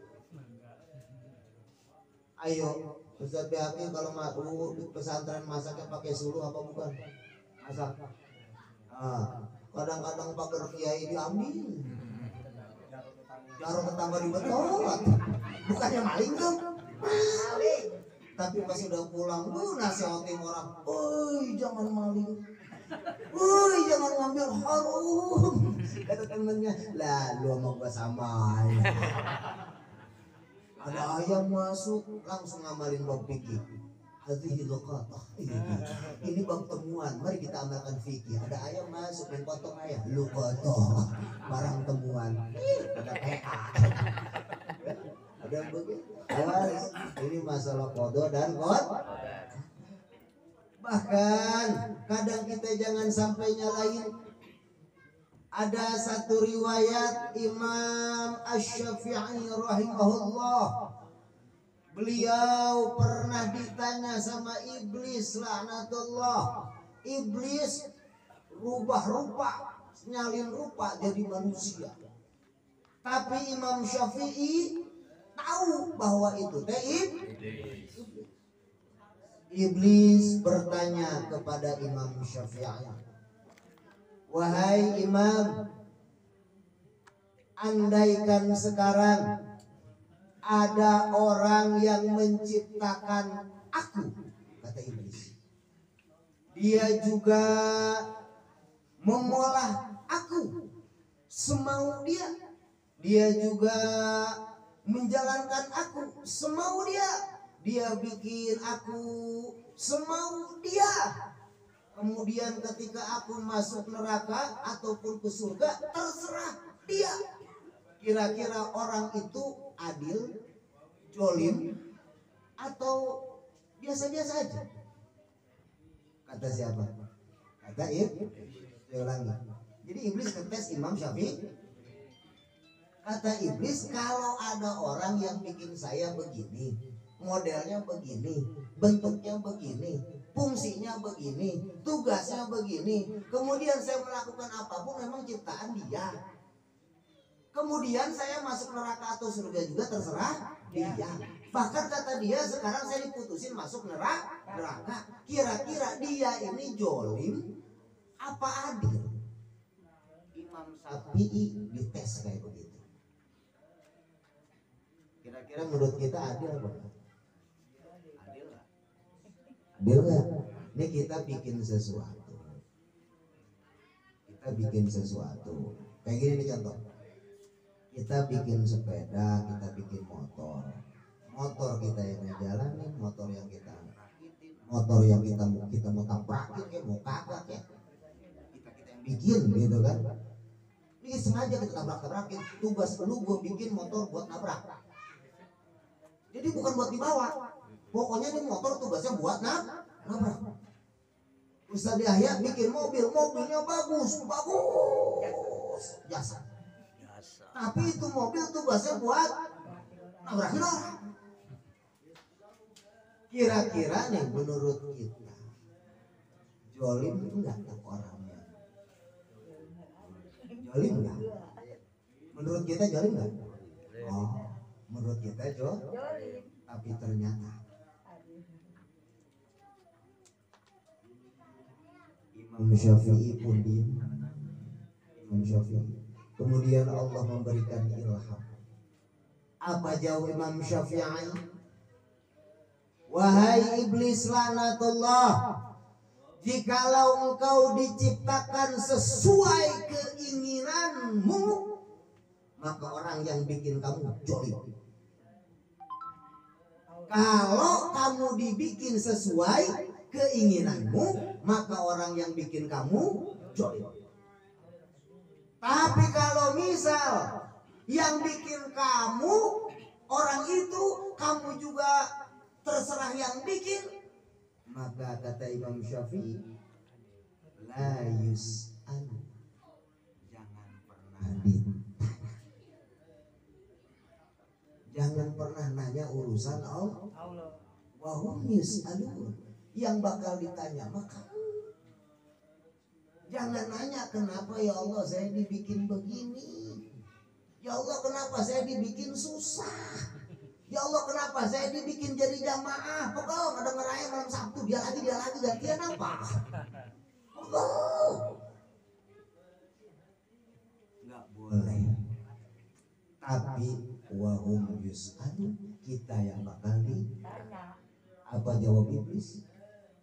Ayo, Ustaz BHP kalau di pesantren masaknya pakai suluh apa bukan? Masak. Kadang-kadang pagar kiai diambil. Jarum tetangga dibetot. Bukannya maling tuh. Maling. Tapi pas udah pulang nasihatin orang. Oi, jangan maling. Oi, jangan ngambil harum. Kata temennya, lah lu sama gua sama. Ada ayam masuk langsung ngamalin bab fikih. Hadhihi luqatah. Ini bab temuan. Mari kita amalkan fikih. Ada ayam masuk main potong ayam. Luqatah. Barang temuan. Ada PA. Ada begitu. Ini masalah qada dan qad. Bahkan kadang kita jangan sampai nyalain. Ada satu riwayat Imam Asy-Syafi'i rahimahullah. Beliau pernah ditanya sama iblis laknatullah. Iblis rubah rupa, nyalin rupa jadi manusia. Tapi Imam Syafi'i tahu bahwa itu iblis. Iblis bertanya kepada Imam Syafi'i, wahai Imam, andaikan sekarang ada orang yang menciptakan aku, kata iblis, dia juga mengolah aku semau dia, dia juga menjalankan aku semau dia bikin aku semau dia. Kemudian ketika aku masuk neraka ataupun ke surga terserah dia. Kira-kira orang itu adil, jolim, atau biasa-biasa aja? Kata siapa? Kata iblis. Saya ulangi. Jadi iblis ngetes Imam Syafi'i. Kata iblis, kalau ada orang yang bikin saya begini, modelnya begini, bentuknya begini, fungsinya begini, tugasnya begini, kemudian saya melakukan apapun memang ciptaan dia, kemudian saya masuk neraka atau surga juga terserah dia. Bahkan kata dia, sekarang saya diputusin masuk neraka. Kira-kira dia ini jolim apa adil? Imam Syafi'i dites kayak begitu. Kira-kira menurut kita adil apa? Adil nggak? Ini kita bikin sesuatu. Kayak gini nih contoh. Kita bikin sepeda, kita bikin motor. Motor kita yang ngejalanin, motor yang kita mau tabrakin, kayak mau kagak ya. Kita yang bikin gitu kan. Ini sengaja kita tabrak-tabrakin. Tugas lu gue bikin motor buat nabrak. Jadi bukan buat dibawa. Pokoknya ini motor tugasnya buat nabrak. Ustaz Yahya bikin mobilnya bagus, jasa. Tapi itu mobil tugasnya buat nabrakin orang. Kira-kira nih menurut kita jolim enggak tuh orangnya? Jolim enggak? Menurut kita jolim enggak? Oh, menurut kita jolim. Tapi ternyata Imam Syafi'i pun diam. Imam Syafi'i. Kemudian Allah memberikan ilham. Apa jawab Imam Syafi'i? Wahai iblis laknatullah, jikalau engkau diciptakan sesuai keinginanmu, maka orang yang bikin kamu jolim. Kalau kamu dibikin sesuai keinginanmu, maka orang yang bikin kamu jolim. Tapi kalau misal yang bikin kamu orang itu, kamu juga terserah yang bikin, maka kata Imam Syafi'i, la yus'alu, jangan pernah ditanya, jangan pernah nanya urusan Allah. Wa hum yus'alun, yang bakal ditanya maka jangan nanya kenapa ya Allah saya dibikin begini, ya Allah kenapa saya dibikin susah, ya Allah kenapa saya dibikin jadi jamaah, pokoknya ada ngeraya malam Sabtu dia lagi gantian apa? Nggak boleh. Tapi wahum yus'alun, kita yang bakal ditanya. Apa jawab iblis?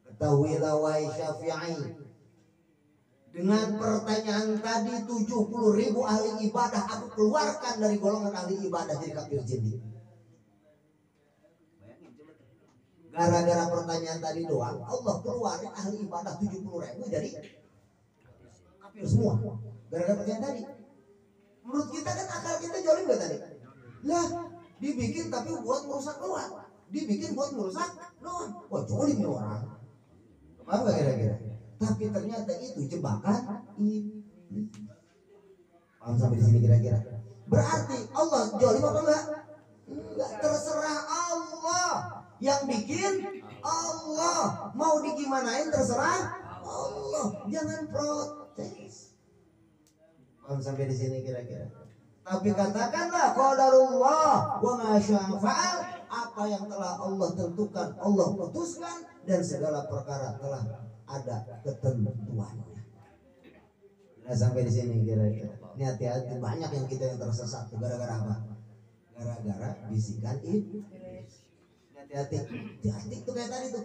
Ketahuilah wahai Syafi'i, dengan pertanyaan tadi 70.000 ahli ibadah aku keluarkan dari golongan ahli ibadah jadi kafir jin. Gara-gara pertanyaan tadi doang Allah keluarin ahli ibadah 70.000 jadi kafir semua. Gara-gara pertanyaan tadi. Menurut kita kan akal kita jolim gak tadi? Lah dibikin tapi buat merusak doang, dibikin buat merusak doang. Wah jolim nih orang. Paham nggak kira-kira? Tapi ternyata itu jebakan iblis. Paham sampai di sini kira-kira? Berarti Allah jolim apa enggak? Enggak, terserah Allah. Yang bikin Allah. Mau digimanain terserah Allah. Jangan protes. Paham sampai di sini kira-kira? Tapi katakanlah qadarullah wa ma syaa fa'al, apa yang telah Allah tentukan, Allah putuskan, dan segala perkara telah ada ketentuannya. Nah sampai di sini kira-kira. Ini hati-hati, banyak yang kita yang tersesat gara-gara apa? Gara-gara bisikan iblis. Hati-hati, hati-hati itu kayak tadi tuh.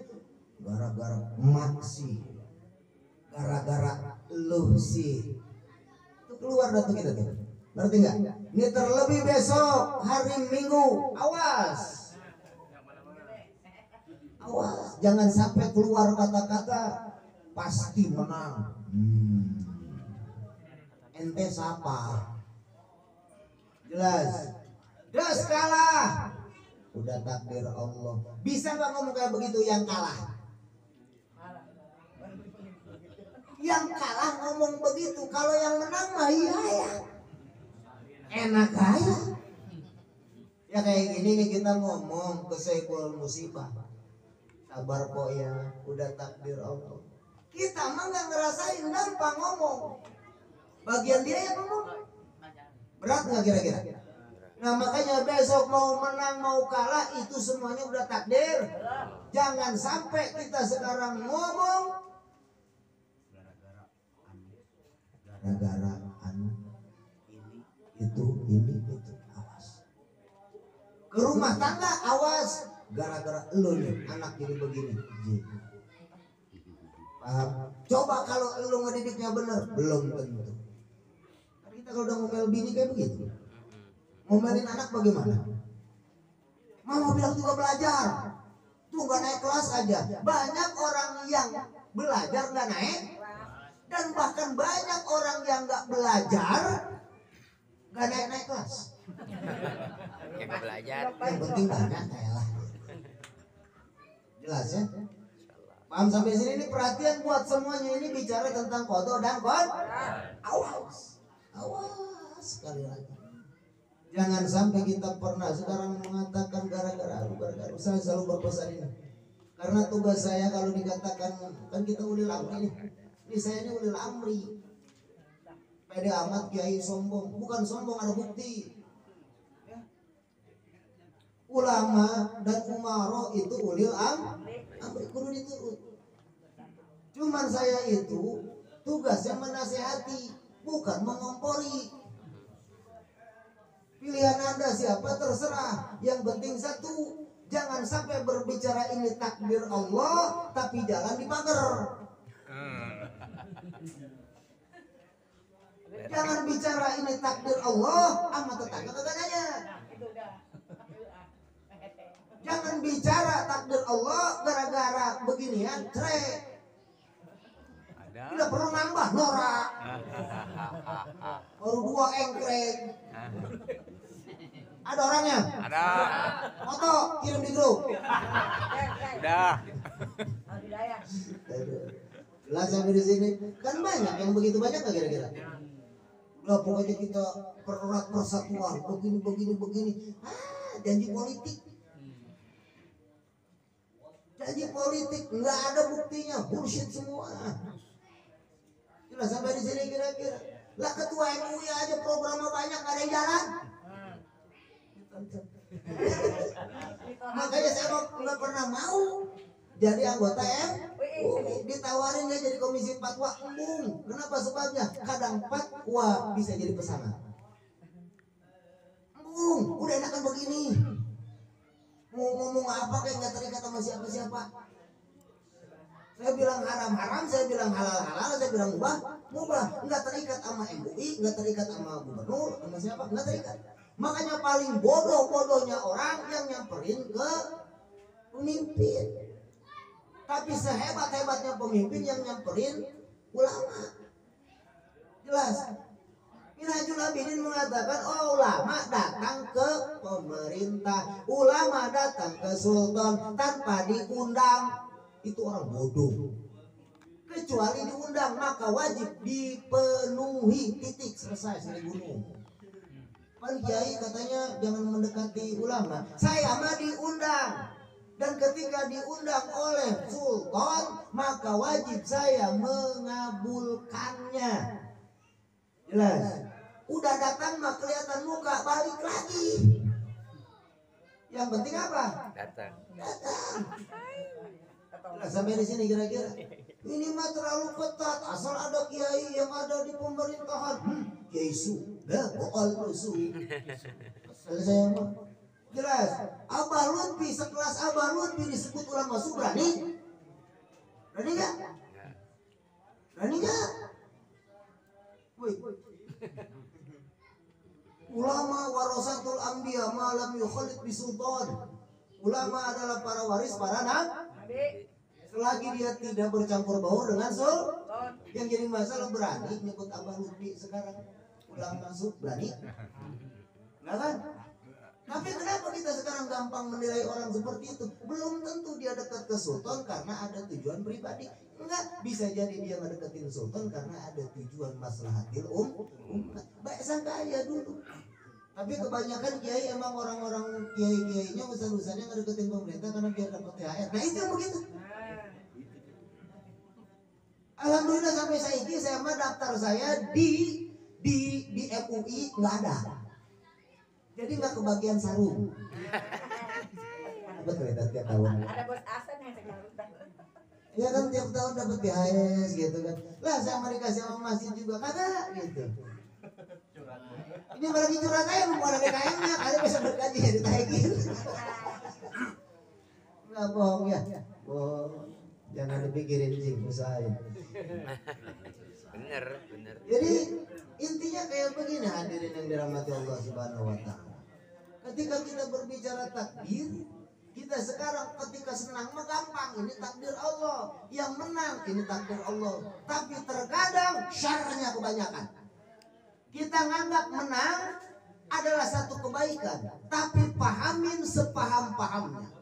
Gara-gara maksi, gara-gara lu sih. Itu keluar dari kita tuh. Ngerti nggak? Ini terlebih besok hari Minggu, awas, awas, jangan sampai keluar kata-kata pasti menang. Ente siapa? Jelas, das kalah. Udah takdir Allah. Bisa nggak ngomong kayak begitu yang kalah? Yang kalah ngomong begitu. Kalau yang menang mah iya ya. Enak aja. Ya kayak gini nih kita ngomong ke Saiful Musibah. Sabar kok ya, udah takdir Allah. Kita mah nggak ngerasain, gampang ngomong. Bagian dia yang ngomong. Berat nggak kira-kira? Nah makanya besok mau menang mau kalah itu semuanya udah takdir. Jangan sampai kita sekarang ngomong gara-gara ini awas. Ke rumah tangga awas, gara-gara lu nih anak jadi begini. Paham? Coba kalau lu ngedidiknya bener, belum tentu. Kan kita kalau udah ngomel bini kayak begitu, ngomelin anak bagaimana? Mama bilang juga belajar, tuh gak naik kelas aja. Banyak orang yang belajar gak naik, dan bahkan banyak orang yang gak belajar gak naik kelas. Ya gak belajar. Yang penting banyak kayalah. Jelas ya? Paham sampai sini? Ini perhatian buat semuanya. Ini bicara tentang qada dan qadar. Awas, awas sekali lagi. Jangan sampai kita pernah sekarang mengatakan gara-gara saya selalu berpesan ini. Karena tugas saya kalau dikatakan kan kita ulil amri ini saya ini ulil amri. Pede amat kiai sombong, bukan sombong, ada bukti. Ya. Ulama dan umaro itu ulil amri kudu diturut. Cuman saya itu tugasnya menasehati, bukan mengompori. Pilihan Anda siapa terserah. Yang penting satu, jangan sampai berbicara ini takdir Allah tapi jalan dipagar. Jangan bicara ini takdir Allah sama tetangga tetangganya. Jangan bicara takdir Allah gara-gara beginian trek. Tidak perlu nambah norak. Baru 2 engkreng. Ada orangnya? Ada. Foto kirim di grup. Udah. Jelas sampai di sini. Kan banyak yang begitu banyak nggak kira-kira? Udah pokoknya kita pererat persatuan begini. Janji politik. Janji politik nggak ada buktinya, bullshit semua. Jelas sampai di sini kira-kira. Lah ketua MUI aja programnya banyak nggak ada yang jalan. Makanya saya nggak pernah mau jadi anggota MUI. Ditawarin nggak jadi komisi fatwa, embung. Kenapa sebabnya? Kadang fatwa bisa jadi pesanan. Embung, udah enakan begini. Mau ngomong apa kayak nggak terikat sama siapa-siapa. Saya bilang haram-haram, saya bilang halal-halal, saya bilang mubah. Nggak terikat sama MUI, nggak terikat sama gubernur, sama siapa, nggak terikat. Makanya paling bodoh-bodohnya orang yang nyamperin ke pemimpin. Tapi sehebat-hebatnya pemimpin yang nyamperin ulama. Jelas. Minhajul Abidin mengatakan, ulama datang ke pemerintah, ulama datang ke sultan tanpa diundang. Itu orang bodoh. kecuali diundang maka wajib dipenuhi, titik, selesai, sudah gunung. Kan kiai katanya jangan mendekati ulama, saya mah diundang, dan ketika diundang oleh sultan maka wajib saya mengabulkannya. Jelas. Udah datang mah kelihatan muka, balik lagi. Yang penting apa? Datang. Nah, sampai di sini kira-kira. Ini mah terlalu ketat. Asal ada kiai yang ada di pemerintahan. Kiai sudah bool su. Selesai mah. Jelas. Abah Lutfi, sekelas Abah Lutfi disebut ulama su, berani? Berani nggak? Berani nggak? Woi. Ulama warasatul anbiya malam yukhalid bisultan. Ulama adalah para waris para nabi. Selagi dia tidak bercampur baur dengan sultan. Yang jadi masalah berani nyebut Abah Lutfi sekarang. Ulama masuk berani? Enggak kan? Tapi kenapa kita sekarang gampang menilai orang seperti itu? Belum tentu dia dekat ke sultan karena ada tujuan pribadi. Enggak, bisa jadi dia ngedeketin sultan karena ada tujuan maslahatil umat. Baik sangka aja dulu. Tapi kebanyakan kiai emang orang-orang kiai-kiainya usaha-usahanya ngedeketin pemerintah karena biar dapat THR. Nah itu yang begitu. Alhamdulillah sampai saya mah daftar saya di FUI nggak ada. Jadi nggak kebagian sarung. Betul ya tiap tahun. Ada bos Asan yang sekarang. Ya kan tiap tahun dapat BHS gitu kan. Lah saya mau dikasih sama masjid juga kagak gitu. Ini malah lagi curhat aja mau ada DKM-nya, kalian bisa berkaji ya ditaikin. Enggak bohong ya. Bohong. Jangan dipikirin sih usahain. Bener. Jadi intinya kayak begini hadirin yang dirahmati Allah Subhanahu wa taala. Ketika kita berbicara takdir, kita sekarang ketika senang mah gampang, ini takdir Allah. Yang menang ini takdir Allah. Tapi terkadang syarnya kebanyakan. Kita nganggap menang adalah satu kebaikan, tapi pahamin sepaham-pahamnya.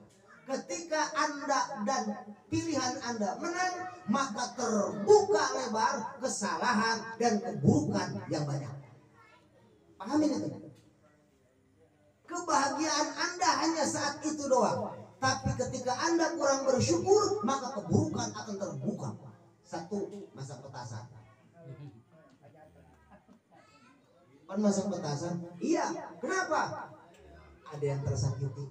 Ketika Anda dan pilihan Anda menang, maka terbuka lebar kesalahan dan keburukan yang banyak. Pahamin itu. Kebahagiaan Anda hanya saat itu doang. Tapi ketika Anda kurang bersyukur, maka keburukan akan terbuka. Satu, masa petasan. Kan masa petasan? Iya. Kenapa? Ada yang tersakiti.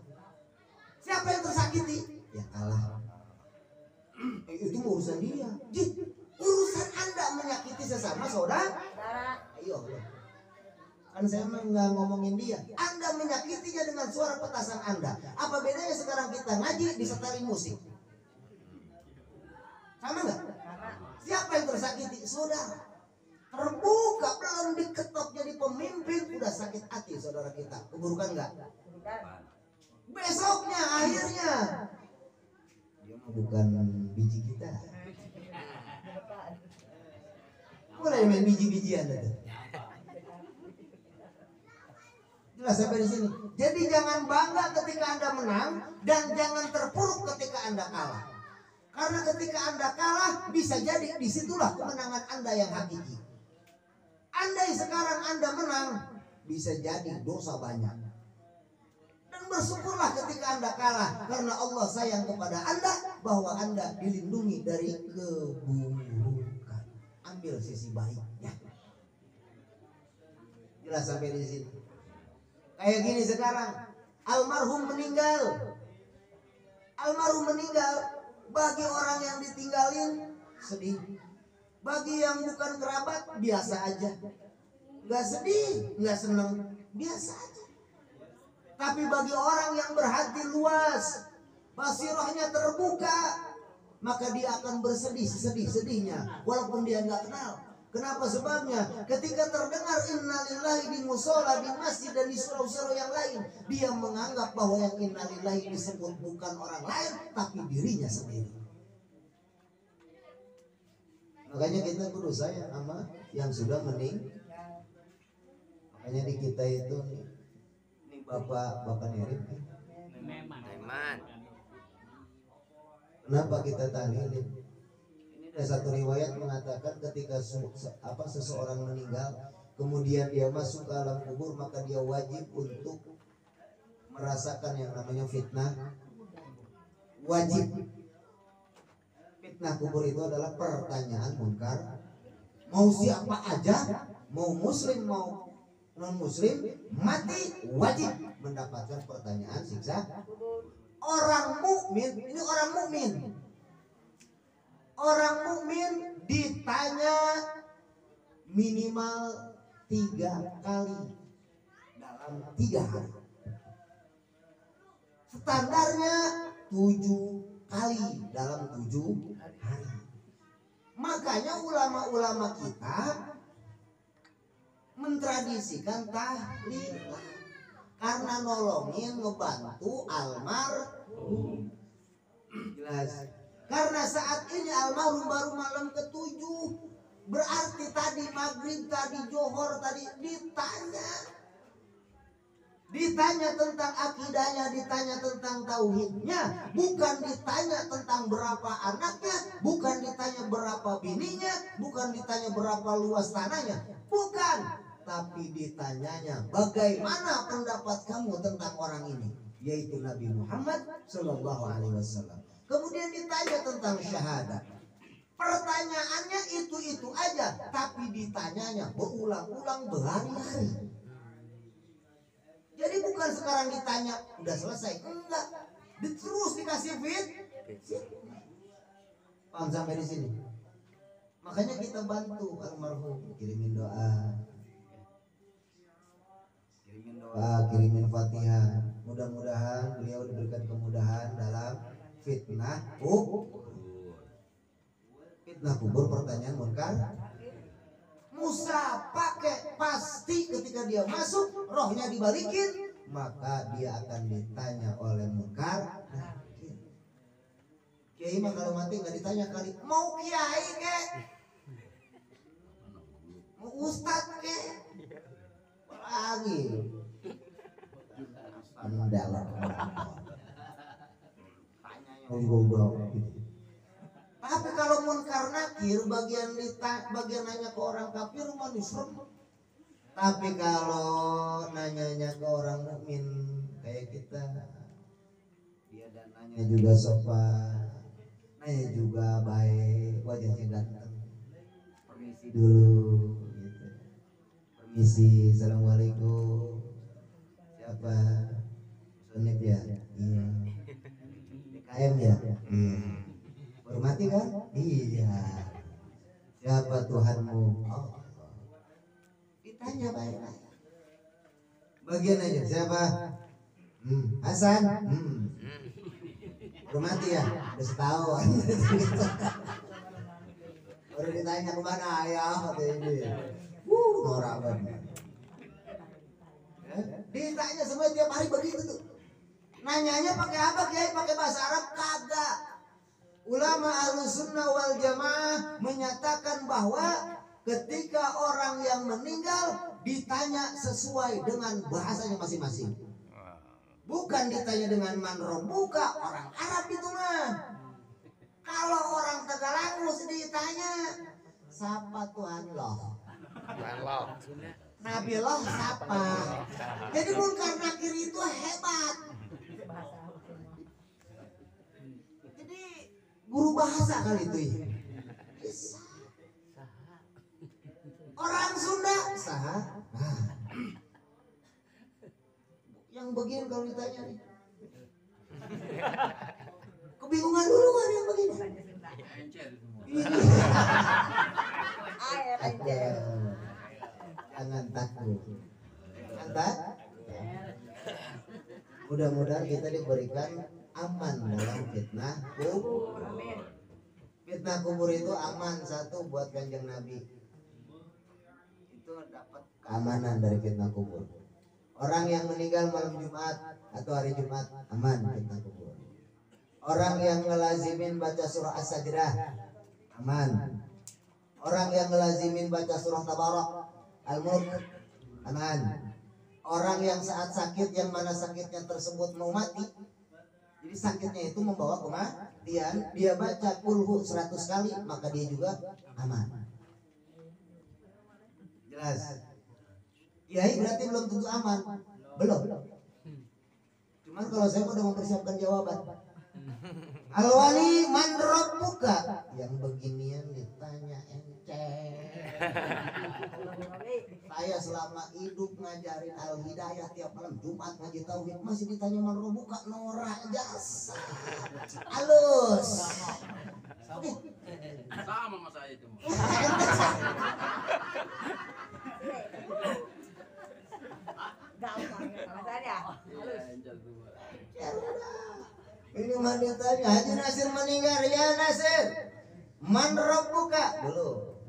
Siapa yang tersakiti? Ya kalah. Itu urusan dia. Urusan Anda menyakiti sesama saudara. Ayo. Kan saya nggak ngomongin dia. Anda menyakitinya dengan suara petasan Anda. Apa bedanya sekarang kita ngaji disetelin musik? Sama nggak? Siapa yang tersakiti? Saudara. Terbuka belum diketok jadi pemimpin udah sakit hati saudara kita. Keburukan nggak? Besoknya akhirnya dia mah bukan biji kita. Mulai main biji-bijian itu. Jelas sampai di sini. Jadi jangan bangga ketika Anda menang dan jangan terpuruk ketika Anda kalah. Karena ketika Anda kalah bisa jadi disitulah kemenangan Anda yang hakiki. Andai sekarang Anda menang bisa jadi dosa banyak. Dan bersyukurlah ketika Anda kalah karena Allah sayang kepada Anda bahwa Anda dilindungi dari keburukan. Ambil sisi baiknya. Jelas sampai di sini. Kayak gini sekarang, almarhum meninggal. Almarhum meninggal, bagi orang yang ditinggalin sedih. Bagi yang bukan kerabat biasa aja. Gak sedih, gak seneng, biasa aja. Tapi bagi orang yang berhati luas, basirahnya terbuka, maka dia akan bersedih sedih-sedihnya walaupun dia gak kenal. Kenapa sebabnya? Ketika terdengar innalillahi di musola, di masjid dan di surau-surau yang lain, dia menganggap bahwa yang innalillahi disebut bukan orang lain tapi dirinya sendiri. Makanya kita kudu sayang sama yang sudah meninggal. Makanya di kita itu nih bapak Nerif nih. Neman. Kenapa kita tahlilin? Ini Ada satu riwayat mengatakan ketika seseorang meninggal kemudian dia masuk ke alam kubur, maka dia wajib untuk merasakan yang namanya fitnah. Wajib. Fitnah kubur itu adalah pertanyaan munkar. Mau siapa aja, mau muslim mau non muslim, mati wajib mendapatkan pertanyaan siksa. Orang mukmin, ini orang mukmin. Orang mukmin ditanya minimal 3 kali dalam 3 hari. Standarnya 7 kali dalam 7 hari. Makanya ulama-ulama kita mentradisikan tahlilan karena nolongin, ngebantu almarhum. Jelas. Karena saat ini almarhum baru malam ke-7, berarti tadi maghrib, tadi johor, tadi ditanya tentang akidahnya, ditanya tentang tauhidnya, bukan ditanya tentang berapa anaknya, bukan ditanya berapa bininya, bukan ditanya berapa luas tanahnya, bukan, tapi ditanyanya bagaimana pendapat kamu tentang orang ini, yaitu Nabi Muhammad Shallallahu Alaihi Wasallam. Kemudian ditanya tentang syahadat. Pertanyaannya itu aja, tapi ditanyanya berulang-ulang berhari-hari. Jadi bukan sekarang ditanya udah selesai, enggak, terus dikasih fit. Paham sampai di sini? Makanya kita bantu almarhum, kirimin doa, kirimin Fatihah. Mudah-mudahan beliau diberikan kemudahan dalam fitnah kubur, pertanyaan munkar. Musa pakai pasti ketika dia masuk rohnya dibalikin, maka dia akan ditanya oleh munkar. Kiai mah kalau mati nggak ditanya kali mau kiai ke, mau ustad ke, lagi dalam Tapi kalau munkar nakir bagian nanya ke orang kafir manusia. Tapi kalau nanyanya ke orang mukmin kayak kita, dia dan nanya juga sopan, nanya juga baik, wajahnya ganteng. Permisi dulu, gitu. Permisi, assalamualaikum. Siapa? Sonip ya? Iya. DKM ya? Hormati kan? Iya. Siapa Tuhanmu? Oh. Ditanya baik-baik. Bagian aja. Siapa? Hasan. Hormati ya. Udah setahun. Baru ditanya kemana ayah? Kata ini. Norak banget. Ditanya semua tiap hari begitu tuh. Nanyanya pakai apa Kiai? Pakai bahasa Arab? Kagak. Ulama Ahlussunnah wal Jamaah menyatakan bahwa ketika orang yang meninggal ditanya sesuai dengan bahasanya masing-masing. Bukan ditanya dengan manro, bukan orang Arab itu mah. Kalau orang Tagalangus ditanya, siapa Tuhan loh? Nabi loh siapa? Jadi munkar nakir itu hebat. Guru bahasa kali itu ya. Orang Sunda saha. Yang bagian kalau ditanya nih. Kebingungan dulu kan yang begini. Jangan takut. Mudah-mudahan kita diberikan aman dalam fitnah kubur. Fitnah kubur itu aman, satu buat Kanjeng Nabi. Itu dapat keamanan dari fitnah kubur. Orang yang meninggal malam Jumat atau hari Jumat aman fitnah kubur. Orang yang ngelazimin baca surah As-Sajdah aman. Orang yang ngelazimin baca surah Tabarak, Al-Mulk aman. Orang yang saat sakit yang mana sakitnya tersebut mau mati, Jadi sakitnya itu membawa kematian. Dia baca kulhu 100 kali maka dia juga aman. Jelas. Kiai berarti belum tentu aman. Belum. Cuman kalau saya udah mempersiapkan jawaban. Al-wali man rabbuka. Yang beginian ditanya enceng. Saya selama hidup ngajarin al-hidayah tiap malam Jumat ngaji tauhid masih ditanya man rabbuka, norak jasa. Halus. Oke. Sama sama saya itu. Gampang ya kalau saya. Ya udah. Ini mah ditanya Haji Nasir meninggal ya Nasir. Man rabbuka dulu.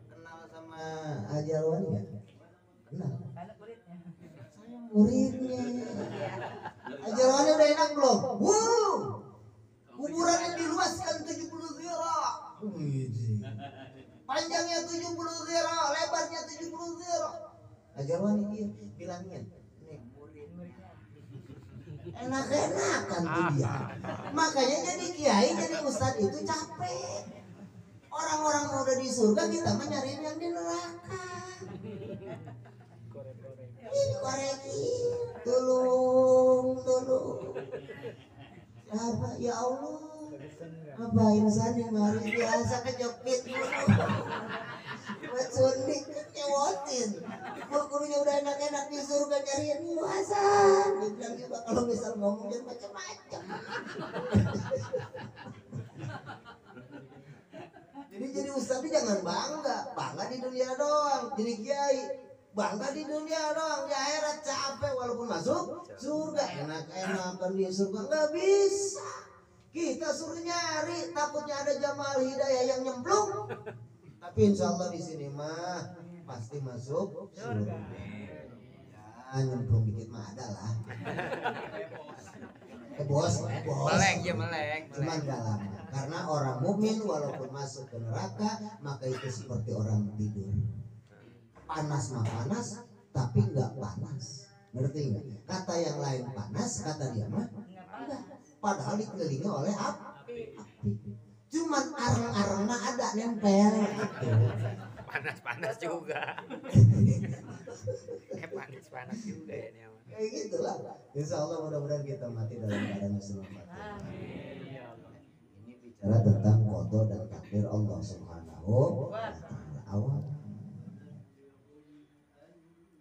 Kenal sama Haji Alwani ya? Kenal. Saya muridnya. Haji Alwani udah enak belum? Wow. Kuburannya diluaskan 70 zira. Panjangnya 70 zira, lebarnya 70 zira. Haji Alwani dia bilangin, nih murid enak-enakan tuh dia. Makanya jadi kiai, jadi ustadz itu capek. Orang-orang mau udah di surga, kita mah nyariin yang di neraka. Ini koreksi, tolong. Siapa? Ya Allah. Apa insan yang hari biasa kejepit dulu. Buat sundik nyewotin. Gurunya udah enak-enak di surga nyariin luasan. Dia bilang juga kalau misal ngomongin macam-macam. Jadi ustadz jangan bangga di dunia doang. Jadi kiai bangga di dunia doang, di akhirat capek walaupun masuk surga enak-enakan di surga nggak bisa. Kita suruh nyari, takutnya ada jamaah hidayah yang nyemplung. Tapi insya Allah di sini mah pasti masuk surga. Ya nyemplung dikit mah ada lah. Bos. Meleng. Cuman gak lama. Karena orang mukmin walaupun masuk ke neraka maka itu seperti orang tidur. Panas mah panas, tapi nggak panas. Ngerti nggak? Kata yang lain panas, kata dia mah enggak. Padahal dikelilingi oleh api. Cuman areng-arengnya ada nempel. Panas juga. Panas juga ya ini. Kayak gitulah. Insya Allah mudah-mudahan kita mati dalam keadaan selamat. Ini bicara tentang qada dan takdir Allah Subhanahu wa taala. Awal.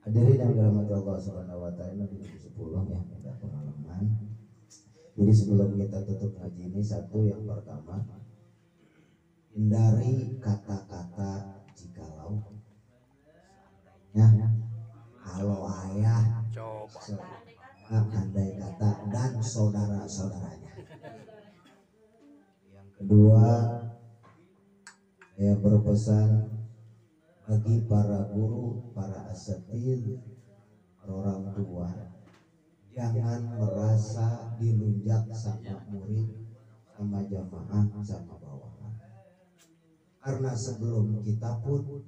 Hadirin yang dirahmati Allah Subhanahu wa taala, di 10 ya, ada pengalaman. Jadi sebelum kita tutup ngaji ini, satu yang pertama, hindari kata-kata jikalau, ya, kalau ayah, Coba. andai kata dan saudara-saudaranya. Yang kedua, saya berpesan bagi para guru, para asatidz, orang tua, jangan merasa dilunjak sama murid, sama jamaah, sama bawahan. Karena sebelum kita pun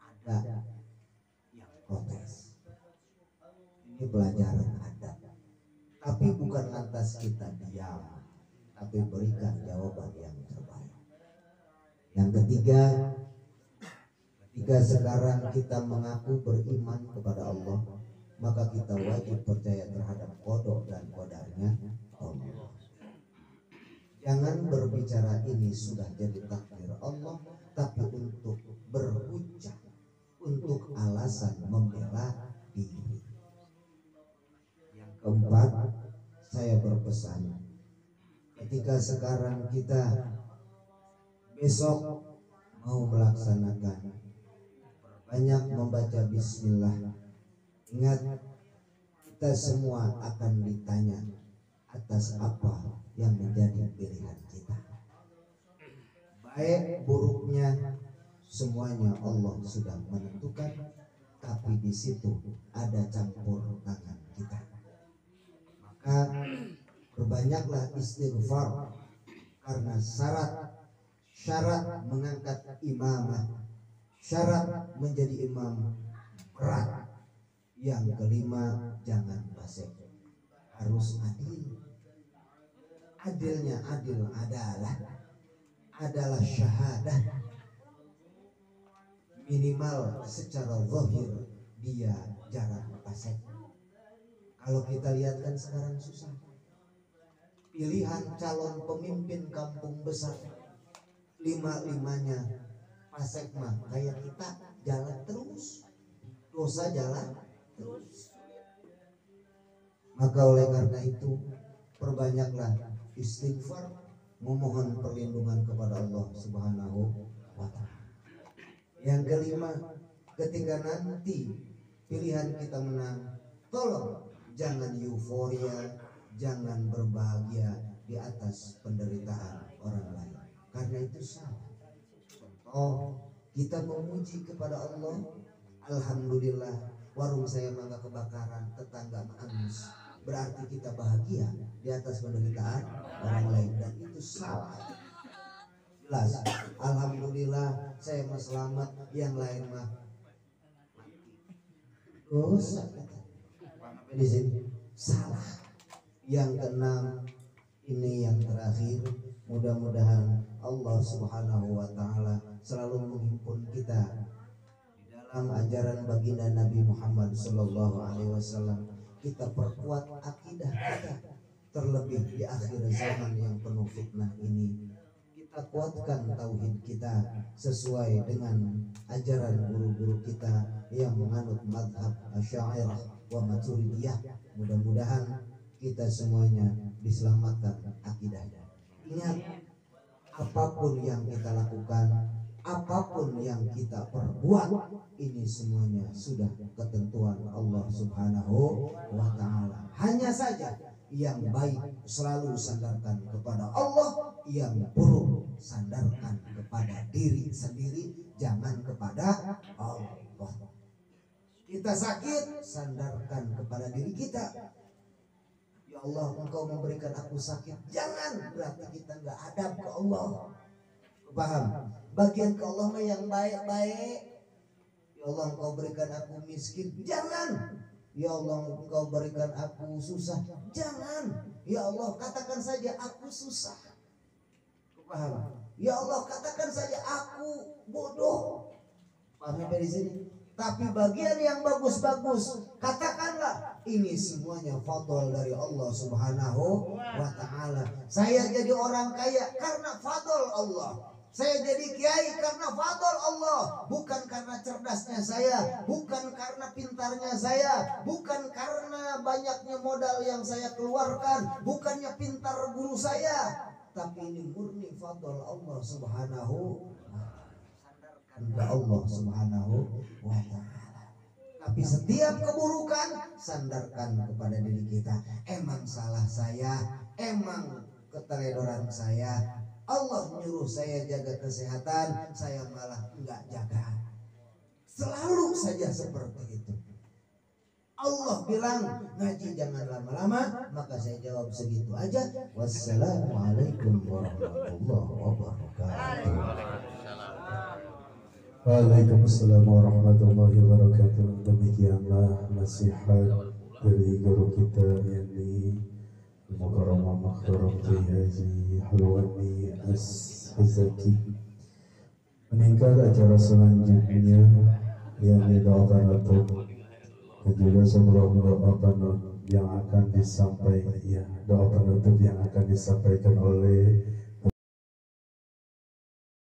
ada yang protes. Ini pelajaran adab. Tapi bukan lantas kita diam, tapi berikan jawaban yang terbaik. Yang ketiga, jika sekarang kita mengaku beriman kepada Allah, maka kita wajib percaya terhadap qada dan qadarnya Allah. Jangan berbicara ini sudah jadi takdir Allah, tapi untuk berhujjah, untuk alasan membela diri. Yang keempat, saya berpesan, ketika sekarang kita besok mau melaksanakan, banyak membaca bismillah. Ingat, kita semua akan ditanya atas apa yang menjadi pilihan kita. Baik buruknya semuanya Allah sudah menentukan, tapi di situ ada campur tangan kita. Maka berbanyaklah istighfar, karena syarat mengangkat imamah, syarat menjadi imam berat. Yang kelima, jangan fasik, harus adil. adilnya adil adalah syahadah, minimal secara zahir dia jarang fasik. Kalau kita lihat kan sekarang susah, pilihan calon pemimpin kampung besar 5-5-nya fasik mah kayak kita jalan terus, dosa jalan terus. Maka oleh karena itu perbanyaklah istighfar, memohon perlindungan kepada Allah Subhanahu wa Ta'ala. Yang kelima, ketika nanti pilihan kita menang, tolong jangan euforia, jangan berbahagia di atas penderitaan orang lain, karena itu salah. Contoh, kita memuji kepada Allah, alhamdulillah warung saya mangga kebakaran, tetangga angus, berarti kita bahagia di atas penderitaan orang lain, dan itu salah. Jelas, alhamdulillah saya mah selamat, yang lain mah dosa. Di sini salah. Yang keenam, ini yang terakhir, mudah-mudahan Allah Subhanahu wa Ta'ala selalu menghimpun kita di dalam ajaran baginda Nabi Muhammad Sallallahu Alaihi Wasallam. Kita perkuat akidah kita, terlebih di akhir zaman yang penuh fitnah ini. Kita kuatkan tauhid kita sesuai dengan ajaran guru-guru kita yang menganut mazhab Asy'ariyah wa Maturidiyah. Mudah-mudahan kita semuanya diselamatkan akidahnya. Ingat, apapun yang kita lakukan, apapun yang kita perbuat, ini semuanya sudah ketentuan Allah Subhanahu wa Ta'ala. Hanya saja yang baik selalu sandarkan kepada Allah, yang buruk sandarkan kepada diri sendiri, jangan kepada Allah. Kita sakit, sandarkan kepada diri kita. Ya Allah, Engkau memberikan aku sakit, jangan berarti kita nggak adab ke Allah. Paham? Bagian ke Allah mah yang baik-baik. Ya Allah, Engkau berikan aku miskin, jangan. Ya Allah, Engkau berikan aku susah, jangan. Ya Allah, katakan saja aku susah. Paham? Ya Allah, katakan saja aku bodoh. Paham dari sini? Tapi bagian yang bagus-bagus, katakanlah ini semuanya fadl dari Allah Subhanahu wa Ta'ala. Saya jadi orang kaya karena fadl Allah. Saya jadi kiai karena fadl Allah, bukan karena cerdasnya saya, bukan karena pintarnya saya, bukan karena banyaknya modal yang saya keluarkan, bukannya pintar guru saya, tapi ini murni fadl Allah Subhanahu wa Ta'ala. Allah Subhanahu wa Ta'ala. Tapi setiap keburukan sandarkan kepada diri kita. Emang salah saya, emang keteledoran saya. Allah nyuruh saya jaga kesehatan, saya malah enggak jaga. Selalu saja seperti itu. Allah bilang ngaji jangan lama-lama, maka saya jawab segitu aja. Wassalamualaikum warahmatullahi wabarakatuh. Waalaikumsalam warahmatullahi wabarakatuh. Demikianlah nasihat dari guru kita yang di Mukarramah Mukhtaram Kiai Haji Halwani As-Hizaki. Meningkat acara selanjutnya yang didoakan untuk dan juga sebelum doa penutup yang akan disampaikan oleh